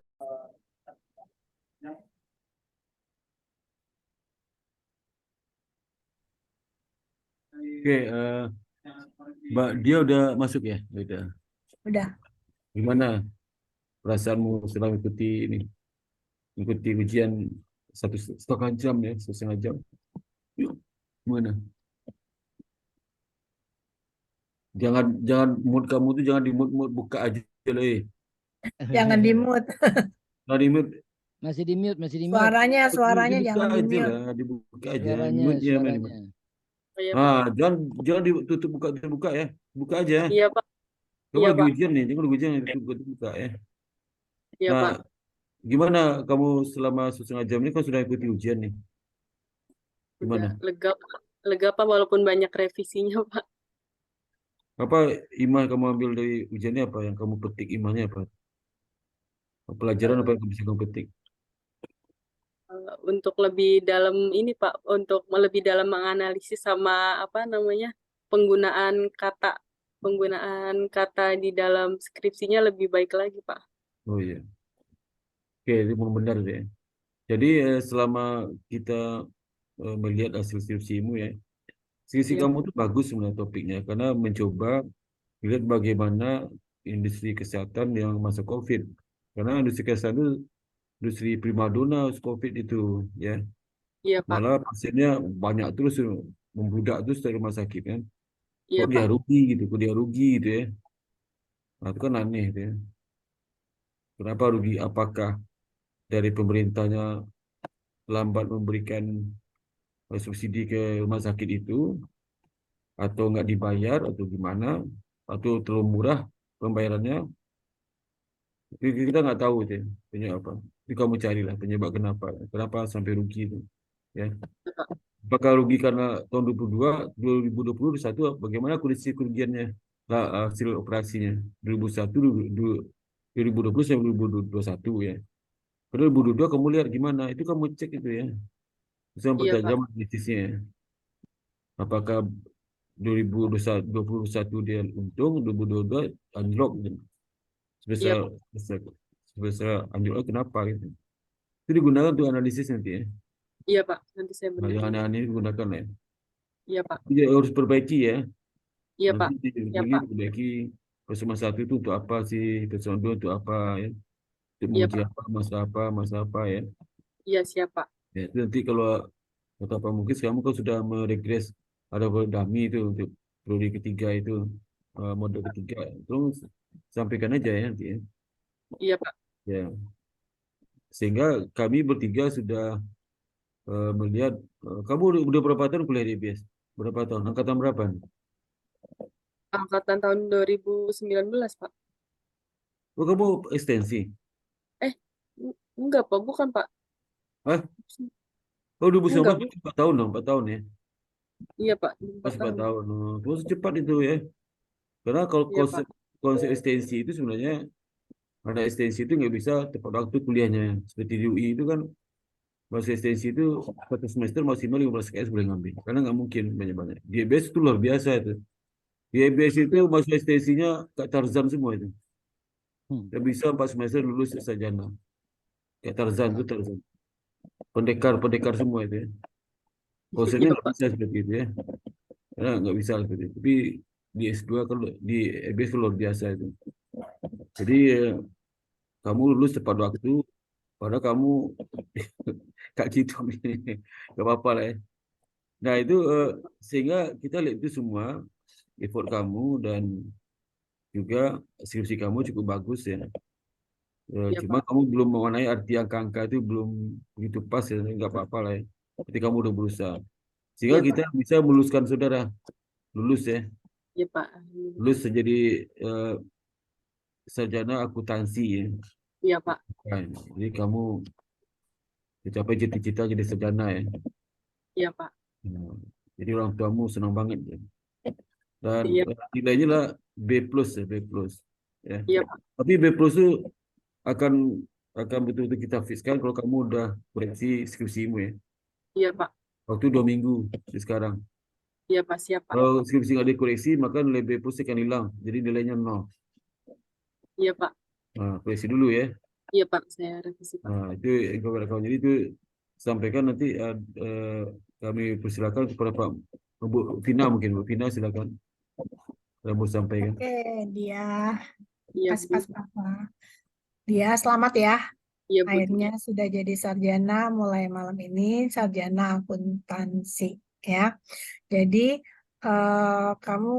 Oke, Mbak Dia udah masuk ya? Udah. Udah. Gimana perasaanmu setelah mengikuti ujian 1,5 jam ya, 1,5 jam? Gimana? Jangan jangan mood kamu tuh jangan di mood buka aja loh. Jangan di mute. Jangan di mood. Masih di mute, masih di mute. Suaranya Dibuka jangan di aja mute. lah, dibuka aja. Suaranya, Mute-nya mana? suaranya. Oh, iya Pak. Ah, jangan ditutup buka ya. Buka aja. Iya Pak. Kamu Iya lagi Pak. ujian nih, jangan lagi ujian ditutup buka ya. Iya Nah, Pak. gimana kamu selama 1,5 jam ini kan sudah ikuti ujian nih? Udah Gimana? lega Pak. Lega Pak walaupun banyak revisinya Pak. Apa imah kamu ambil dari ujiannya apa yang kamu petik imahnya apa? Pelajaran apa Eh, yang kamu bisa kamu petik? untuk lebih dalam ini Pak, untuk lebih dalam menganalisis sama apa namanya penggunaan kata di dalam skripsinya lebih baik lagi Pak. Oh iya. Oke, itu memang benar ya. Jadi selama kita melihat hasil skripsimu ya, skripsi Iya, kamu tuh bagus sebenarnya topiknya karena mencoba lihat bagaimana industri kesehatan yang masa COVID. Karena industri kesehatan itu industri primadona COVID itu ya. iya Pak. Malah pasiennya banyak terus membludak terus dari rumah sakit kan. Iya Kok dia Pak. rugi gitu, kok dia rugi gitu ya. Nah, itu kan aneh itu ya. Kenapa rugi? Apakah dari pemerintahnya lambat memberikan subsidi ke rumah sakit itu atau nggak dibayar atau gimana atau terlalu murah pembayarannya? Kita nggak tahu itu ya, penyebab apa. Jadi kamu carilah penyebab kenapa sampai rugi itu ya. Apakah rugi karena tahun 2021 bagaimana kondisi kerugiannya, hasil operasinya 2001, 2020 sampai 2021 ya. Pada 2022 kamu lihat gimana, itu kamu cek itu ya. Bisa Iya Pak. mempertajam bisnisnya ya. Apakah 2021 dia untung, 2022 anjlok gitu. Iya Sebesar, Pak. sebesar, sebesar anjlok kenapa gitu. Itu digunakan untuk analisis nanti ya. Iya Pak, nanti saya Nah, yang benahi. aneh-aneh gunakan ya. Iya Pak, Jadi harus perbaiki ya. iya Pak, Nanti iya dipilih Pak, perbaiki pertemuan satu itu untuk apa sih, pertemuan dua untuk apa ya. Untuk iya menguji Pak, masa apa ya. iya siap Pak. Ya, itu nanti kalau kata Pak Mukis kamu kan sudah meregres ada dummy itu untuk prodi ketiga itu model ketiga. Terus sampaikan aja ya nanti ya. Iya Pak. Ya, sehingga kami bertiga sudah melihat kamu udah berapa tahun kuliah di IBS? Berapa tahun? Angkatan berapa? Angkatan tahun 2019 Pak. Oh, kamu ekstensi? Eh, enggak Pak, bukan Pak. Hah? Oh, 2019 Enggak, Bu. berarti 4 tahun dong, 4 tahun ya. Iya Pak, Pas 4 4 tahun. tahun. Oh, terus cepat itu ya. Karena kalau Iya Pak. konsep ekstensi itu sebenarnya ada ekstensi itu nggak bisa tepat waktu kuliahnya. Seperti di UI itu kan masa ekstensi itu satu semester maksimal 15 SKS boleh ngambil. Karena nggak mungkin banyak-banyak. Di IBS itu luar biasa itu. Di IBS itu Iya, masa ekstensinya kayak Tarzan semua itu. Hmm. Nggak bisa 4 semester lulus sarjana. Kayak Tarzan itu Tarzan. Pendekar semua itu ya. Konsepnya iya nggak Pak. bisa seperti itu ya. Karena nggak bisa seperti itu. Tapi di S2 kalau di IBS itu luar biasa itu. Jadi kamu lulus tepat waktu, padahal kamu kayak gitu. Gak apa-apa lah ya. Nah itu sehingga kita lihat itu semua effort kamu dan juga skripsi kamu cukup bagus ya. Iya Cuma Pak. kamu belum mengenai arti angka-angka itu belum begitu pas ya, nggak apa-apa lah ya. Tapi kamu udah berusaha. Sehingga Iya Pak. kita bisa meluluskan saudara, lulus ya, Iya Pak. lulus jadi eh, sarjana akuntansi ya. Iya Pak. Kan. Jadi kamu mencapai cita-cita jadi sarjana ya. Iya Pak. Nah, jadi orang tuamu senang banget ya. Dan Iya, nilainya lah B plus ya, B plus ya. iya Pak. Tapi B plus itu akan akan betul-betul kita fixkan kalau kamu udah koreksi skripsimu ya. Iya Pak. Waktu 2 minggu sekarang. Iya Pak, siap Pak. Kalau skripsi nggak dikoreksi, maka nilai B plus akan hilang. Jadi nilainya 0. Iya Pak. Nah, koreksi dulu ya. Iya Pak, saya revisi Pak. Nah, itu kepada kawan. Jadi itu sampaikan nanti kami persilakan kepada Pak Bu Vina mungkin. Bu Vina silakan. Kamu sampaikan. Oke, dia Iya Bu. pas apa? Dia selamat ya. Iya Bu. Akhirnya sudah jadi sarjana mulai malam ini, sarjana akuntansi ya. Jadi kamu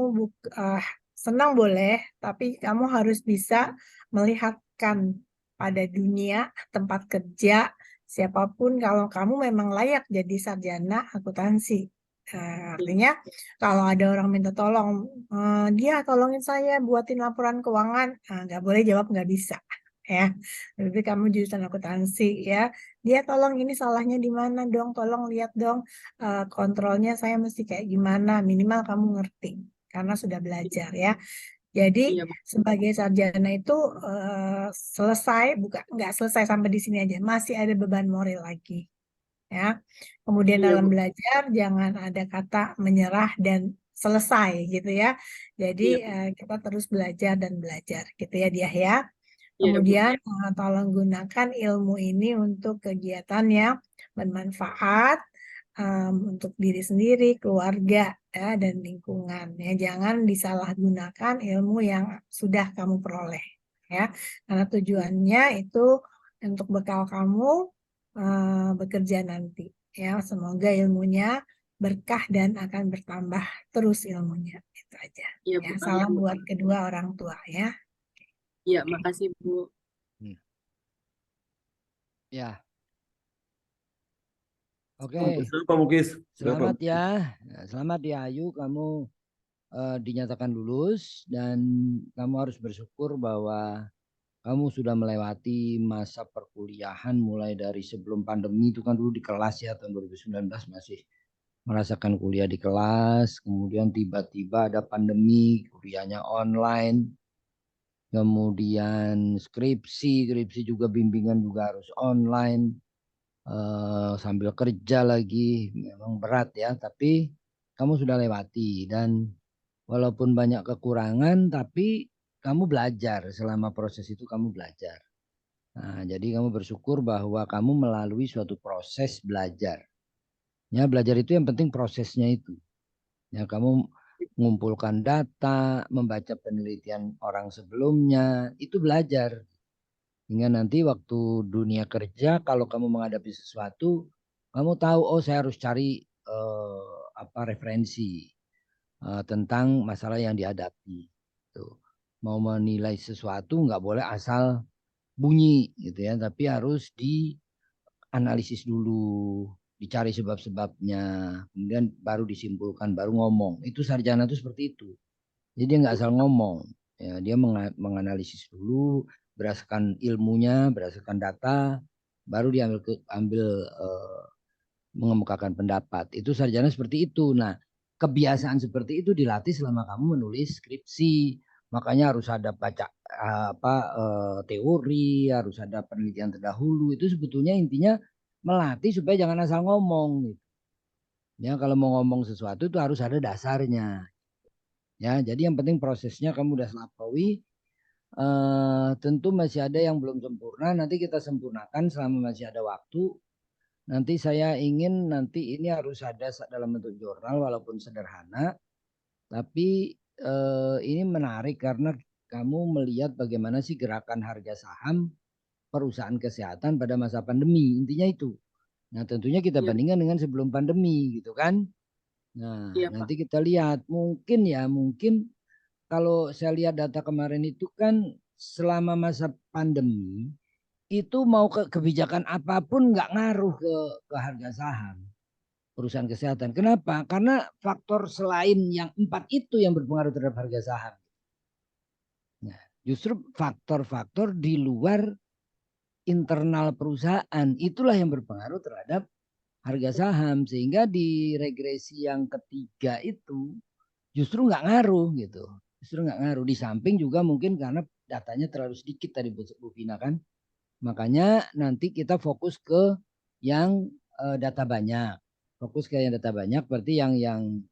senang boleh, tapi kamu harus bisa melihatkan pada dunia tempat kerja siapapun kalau kamu memang layak jadi sarjana akuntansi. Artinya kalau ada orang minta tolong, dia tolongin saya buatin laporan keuangan, nggak boleh jawab nggak bisa ya. Tapi kamu jurusan akuntansi ya. Dia tolong ini salahnya di mana dong, tolong lihat dong kontrolnya saya mesti kayak gimana, minimal kamu ngerti karena sudah belajar ya. Jadi Iya Pak. sebagai sarjana itu selesai, bukan nggak selesai sampai di sini aja, masih ada beban moral lagi ya. Kemudian Iya dalam Bu. belajar jangan ada kata menyerah dan selesai gitu ya. Jadi Iya Bu. kita terus belajar dan belajar gitu ya dia ya. Iya Bu. Kemudian tolong gunakan ilmu ini untuk kegiatan yang bermanfaat untuk diri sendiri, keluarga, ya, dan lingkungan. Ya, jangan disalahgunakan ilmu yang sudah kamu peroleh, ya, karena tujuannya itu untuk bekal kamu bekerja nanti. Ya, semoga ilmunya berkah dan akan bertambah terus ilmunya. Itu aja. Iya Ya, Bu. salam Amin. buat kedua orang tua ya. Iya, makasih Bu. Ya, oke. Pak Mukis, Selamat silakan. ya. Selamat ya Ayu, kamu dinyatakan lulus dan kamu harus bersyukur bahwa kamu sudah melewati masa perkuliahan mulai dari sebelum pandemi itu kan dulu di kelas ya tahun 2019 masih merasakan kuliah di kelas, kemudian tiba-tiba ada pandemi, kuliahnya online, kemudian skripsi juga bimbingan juga harus online, sambil kerja lagi, memang berat ya, tapi kamu sudah lewati dan walaupun banyak kekurangan, tapi kamu belajar selama proses itu kamu belajar. Nah, jadi kamu bersyukur bahwa kamu melalui suatu proses belajar. Ya, belajar itu yang penting prosesnya itu. Ya, kamu mengumpulkan data, membaca penelitian orang sebelumnya, itu belajar. Hingga nanti waktu dunia kerja, kalau kamu menghadapi sesuatu, kamu tahu, oh saya harus cari referensi tentang masalah yang dihadapi. Tuh. Mau menilai sesuatu nggak boleh asal bunyi gitu ya, tapi harus dianalisis dulu, dicari sebab-sebabnya, kemudian baru disimpulkan, baru ngomong. Itu sarjana itu seperti itu. Jadi dia nggak asal ngomong, ya, dia menganalisis dulu berdasarkan ilmunya, berdasarkan data, baru dia ambil mengemukakan pendapat. Itu sarjana seperti itu. Nah, kebiasaan seperti itu dilatih selama kamu menulis skripsi. Makanya harus ada baca teori, harus ada penelitian terdahulu. Itu sebetulnya intinya melatih supaya jangan asal ngomong. Gitu. Ya, kalau mau ngomong sesuatu itu harus ada dasarnya. Ya, jadi yang penting prosesnya kamu udah lampaui. Tentu masih ada yang belum sempurna. Nanti kita sempurnakan selama masih ada waktu. Nanti saya ingin nanti ini harus ada dalam bentuk jurnal walaupun sederhana, tapi ini menarik karena kamu melihat bagaimana sih gerakan harga saham perusahaan kesehatan pada masa pandemi. Intinya itu. Nah, tentunya kita Iya, bandingkan dengan sebelum pandemi gitu kan. Nah, iya Pak. nanti kita lihat mungkin kalau saya lihat data kemarin itu kan selama masa pandemi itu mau kebijakan apapun nggak ngaruh ke harga saham perusahaan kesehatan. Kenapa? Karena faktor selain yang 4 itu yang berpengaruh terhadap harga saham. Nah, justru faktor-faktor di luar internal perusahaan itulah yang berpengaruh terhadap harga saham. Sehingga di regresi yang ketiga itu justru nggak ngaruh gitu. Justru nggak ngaruh. Di samping juga mungkin karena datanya terlalu sedikit tadi Bu Vina kan. Makanya nanti kita fokus ke yang data banyak. Fokus ke yang data banyak berarti yang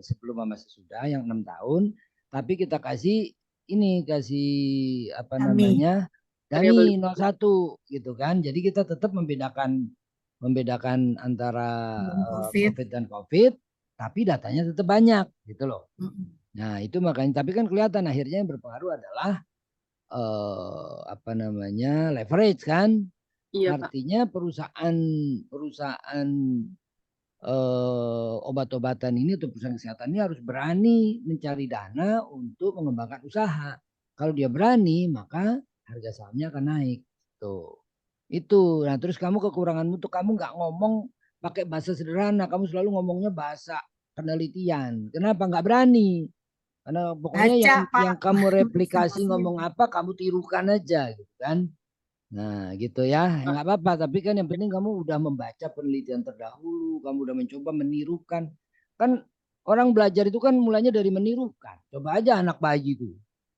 sebelum sama sesudah yang 6 tahun, tapi kita kasih Kami Dani Variabel 01 gitu kan. Jadi kita tetap membedakan antara belum COVID. COVID dan COVID, tapi datanya tetap banyak gitu loh. Mm-mm. Nah, itu makanya tapi kan kelihatan akhirnya yang berpengaruh adalah leverage kan. Iya Pak. Artinya perusahaan obat-obatan ini atau perusahaan kesehatan ini harus berani mencari dana untuk mengembangkan usaha. Kalau dia berani, maka harga sahamnya akan naik. Tuh. Itu. Nah, terus kamu kekuranganmu tuh kamu nggak ngomong pakai bahasa sederhana, kamu selalu ngomongnya bahasa penelitian. Kenapa nggak berani? Karena pokoknya Baca, yang Pak. kamu replikasi Situasinya. ngomong apa, kamu tirukan aja gitu kan. Nah, gitu ya. Pak. Nggak apa-apa, tapi kan yang penting kamu udah membaca penelitian terdahulu, kamu udah mencoba menirukan. Kan orang belajar itu kan mulanya dari menirukan. Coba aja anak bayi itu.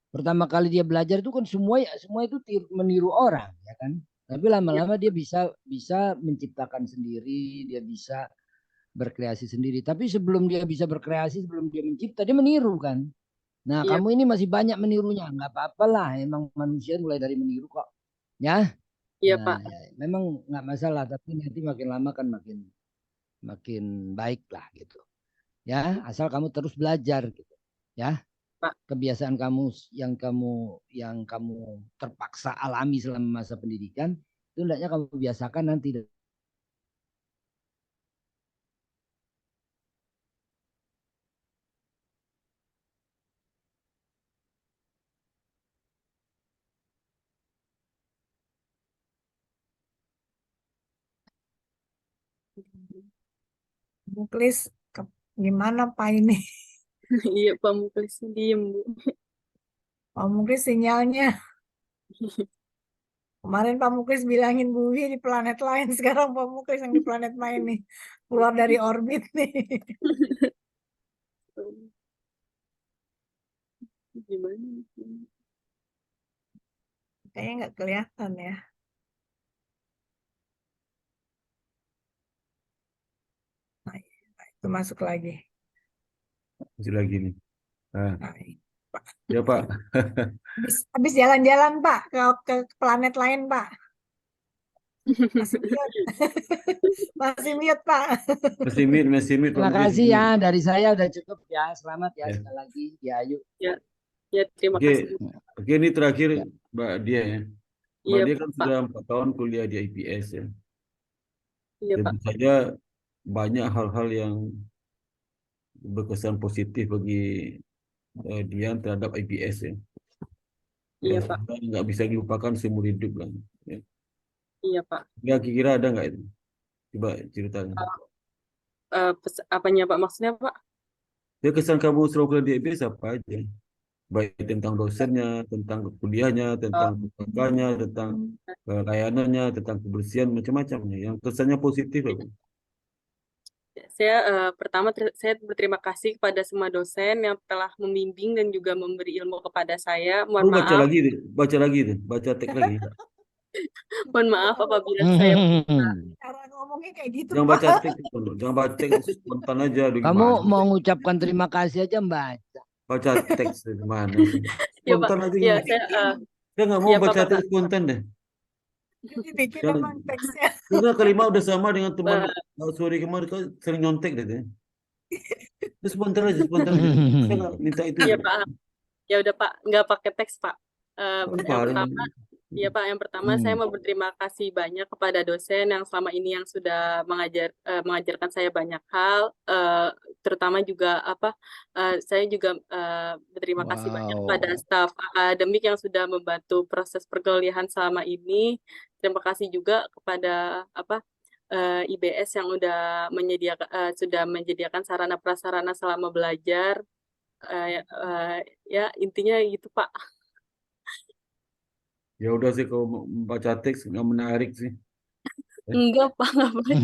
Pertama kali dia belajar itu kan semua itu meniru orang, ya kan? Tapi Iya, lama-lama dia bisa bisa menciptakan sendiri, dia bisa berkreasi sendiri. Tapi sebelum dia bisa berkreasi, sebelum dia mencipta, dia meniru kan. Nah, iya, kamu ini masih banyak menirunya. Nggak apa-apa lah, emang manusia mulai dari meniru kok. Ya, iya nah, Pak. ya, memang nggak masalah, tapi nanti makin lama kan makin makin baik lah gitu. Ya, asal kamu terus belajar gitu. Ya, Pak. kebiasaan kamu yang kamu terpaksa alami selama masa pendidikan itu hendaknya kamu biasakan nanti. Muklis, gimana Pak ini? Iya Pak Muklis diem Bu. Pak Muklis sinyalnya. Kemarin Pak Muklis bilangin Bu Wi di planet lain. Sekarang Pak Muklis yang di planet lain nih. Keluar dari orbit nih. Gimana? Kayaknya nggak kelihatan ya. Nah, itu masuk lagi. Masih lagi nih. Nah, Nah, ya Pak. habis jalan-jalan Pak ke planet lain Pak. Masih mute. Masih mute, Pak. Masih mute Pak Terima Mujib. kasih ya, dari saya udah cukup ya. Selamat ya Ya. sekali lagi. Ya, yuk. Ya, terima Oke, kasih. oke ini terakhir Ya. Mbak Dia ya. Mbak Iya, Dia kan Pak. sudah 4 tahun kuliah di IPS ya. Iya, Pak. Tentu saja banyak hal-hal yang berkesan positif bagi Dian terhadap IPS ya. Iya, Dan Pak. nggak bisa dilupakan seumur hidup lah. Ya. Iya, Pak. Ya kira-kira ada nggak itu? Coba ceritakan. Apanya, Pak? Maksudnya, Pak? Ya kesan kamu selama kuliah di IPS apa aja? Baik tentang dosennya, tentang kuliahnya, tentang kakaknya, tentang layanannya, tentang kebersihan, macam-macamnya. Yang kesannya positif apa? Saya pertama saya berterima kasih kepada semua dosen yang telah membimbing dan juga memberi ilmu kepada saya. Mohon Lu baca maaf, lagi deh, baca teks lagi. mohon maaf apabila saya Cara ngomongnya kayak gitu, Jangan Pak. baca teks dulu, jangan baca teks spontan aja. Aduh, Kamu gimana? mau mengucapkan terima kasih aja, Mbak. Baca teks gimana sih? ya Pak, Spontan aja ya gimana? saya Saya nggak mau ya Pak, baca Pak, teks spontan deh. Dibikin Jangan, emang teksnya. karena kalimat udah sama dengan teman Pak. sore kemarin kan sering nyontek deh. Terus spontan aja, spontan aja. Saya nggak minta itu. Iya Pak, ya udah Pak, nggak pakai teks Pak. Yang Parah. pertama, ya Pak, yang pertama saya mau berterima kasih banyak kepada dosen yang selama ini yang sudah mengajarkan saya banyak hal, terutama juga saya juga berterima kasih banyak kepada staf akademik yang sudah membantu proses perkuliahan selama ini. Terima kasih juga kepada IBS yang sudah menyediakan sarana prasarana selama belajar. Ya intinya gitu Pak. Ya udah sih kalau mau baca teks nggak menarik sih. Enggak Pak, nggak baca.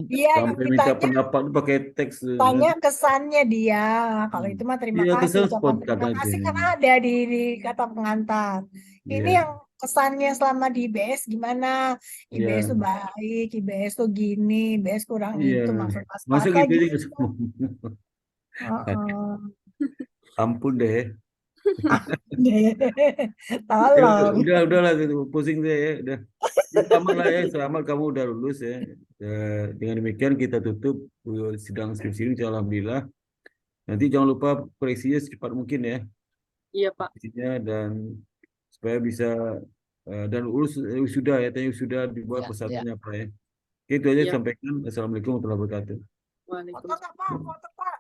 Dia yang Sampai minta ditanya pendapat pakai teks. tanya kesannya dia. Kalau itu mah terima Iya kasih, kesan ucapan spontan terima aja. kasih kan ada di kata pengantar. Ini Iya, yang kesannya selama di IBS gimana? IBS iya, tuh baik, IBS tuh gini, IBS kurang iya. itu maksud Masa pas-pasca gitu aja gitu. nggak semua. Heeh. Ampun deh. Ya Tolong. udahlah gitu. Pusing deh ya. Udah. Ya, selamat lah ya, selamat kamu udah lulus ya. Dengan demikian kita tutup sidang skripsi ini. Alhamdulillah. Nanti jangan lupa koreksinya secepat mungkin ya. Iya Pak. Koreksinya dan supaya bisa dan urus wisuda ya, tanya wisuda dibuat Ya, persatuannya apa ya. Itu aja Iya. sampaikan. Assalamualaikum warahmatullahi wabarakatuh. Foto Waalaikumsalam. nggak Pak? Foto Pak.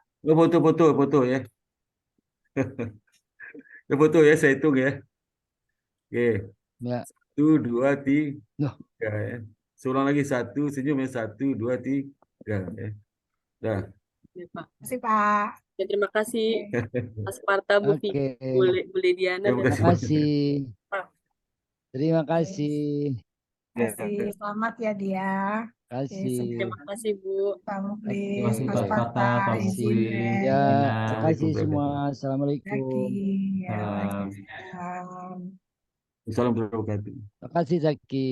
Oh, foto ya. Ya foto ya, saya hitung ya. Oke, ya. 1, 2, 3 Loh. ya. Seulang lagi 1, senyum ya, 1, 2, 3 ya. Dah. Iya Pak. Terima kasih Pak. Ya, terima kasih Mas Parta, Bu Oke. Vicky, Bu Diana, Terima dan kasih. Terima kasih. Pak. Terima kasih. Terima kasih. Selamat ya dia. Terima kasih. Terima kasih Bu. Pak Muklis, Terima kasih Mas Pak Parta, Pak izin Muklis, ya. Ya, Nina. terima kasih semua. Assalamualaikum. Zaki, ya, Salam. Waalaikumsalam. Assalamualaikum warahmatullahi wabarakatuh. Terima kasih Zaki.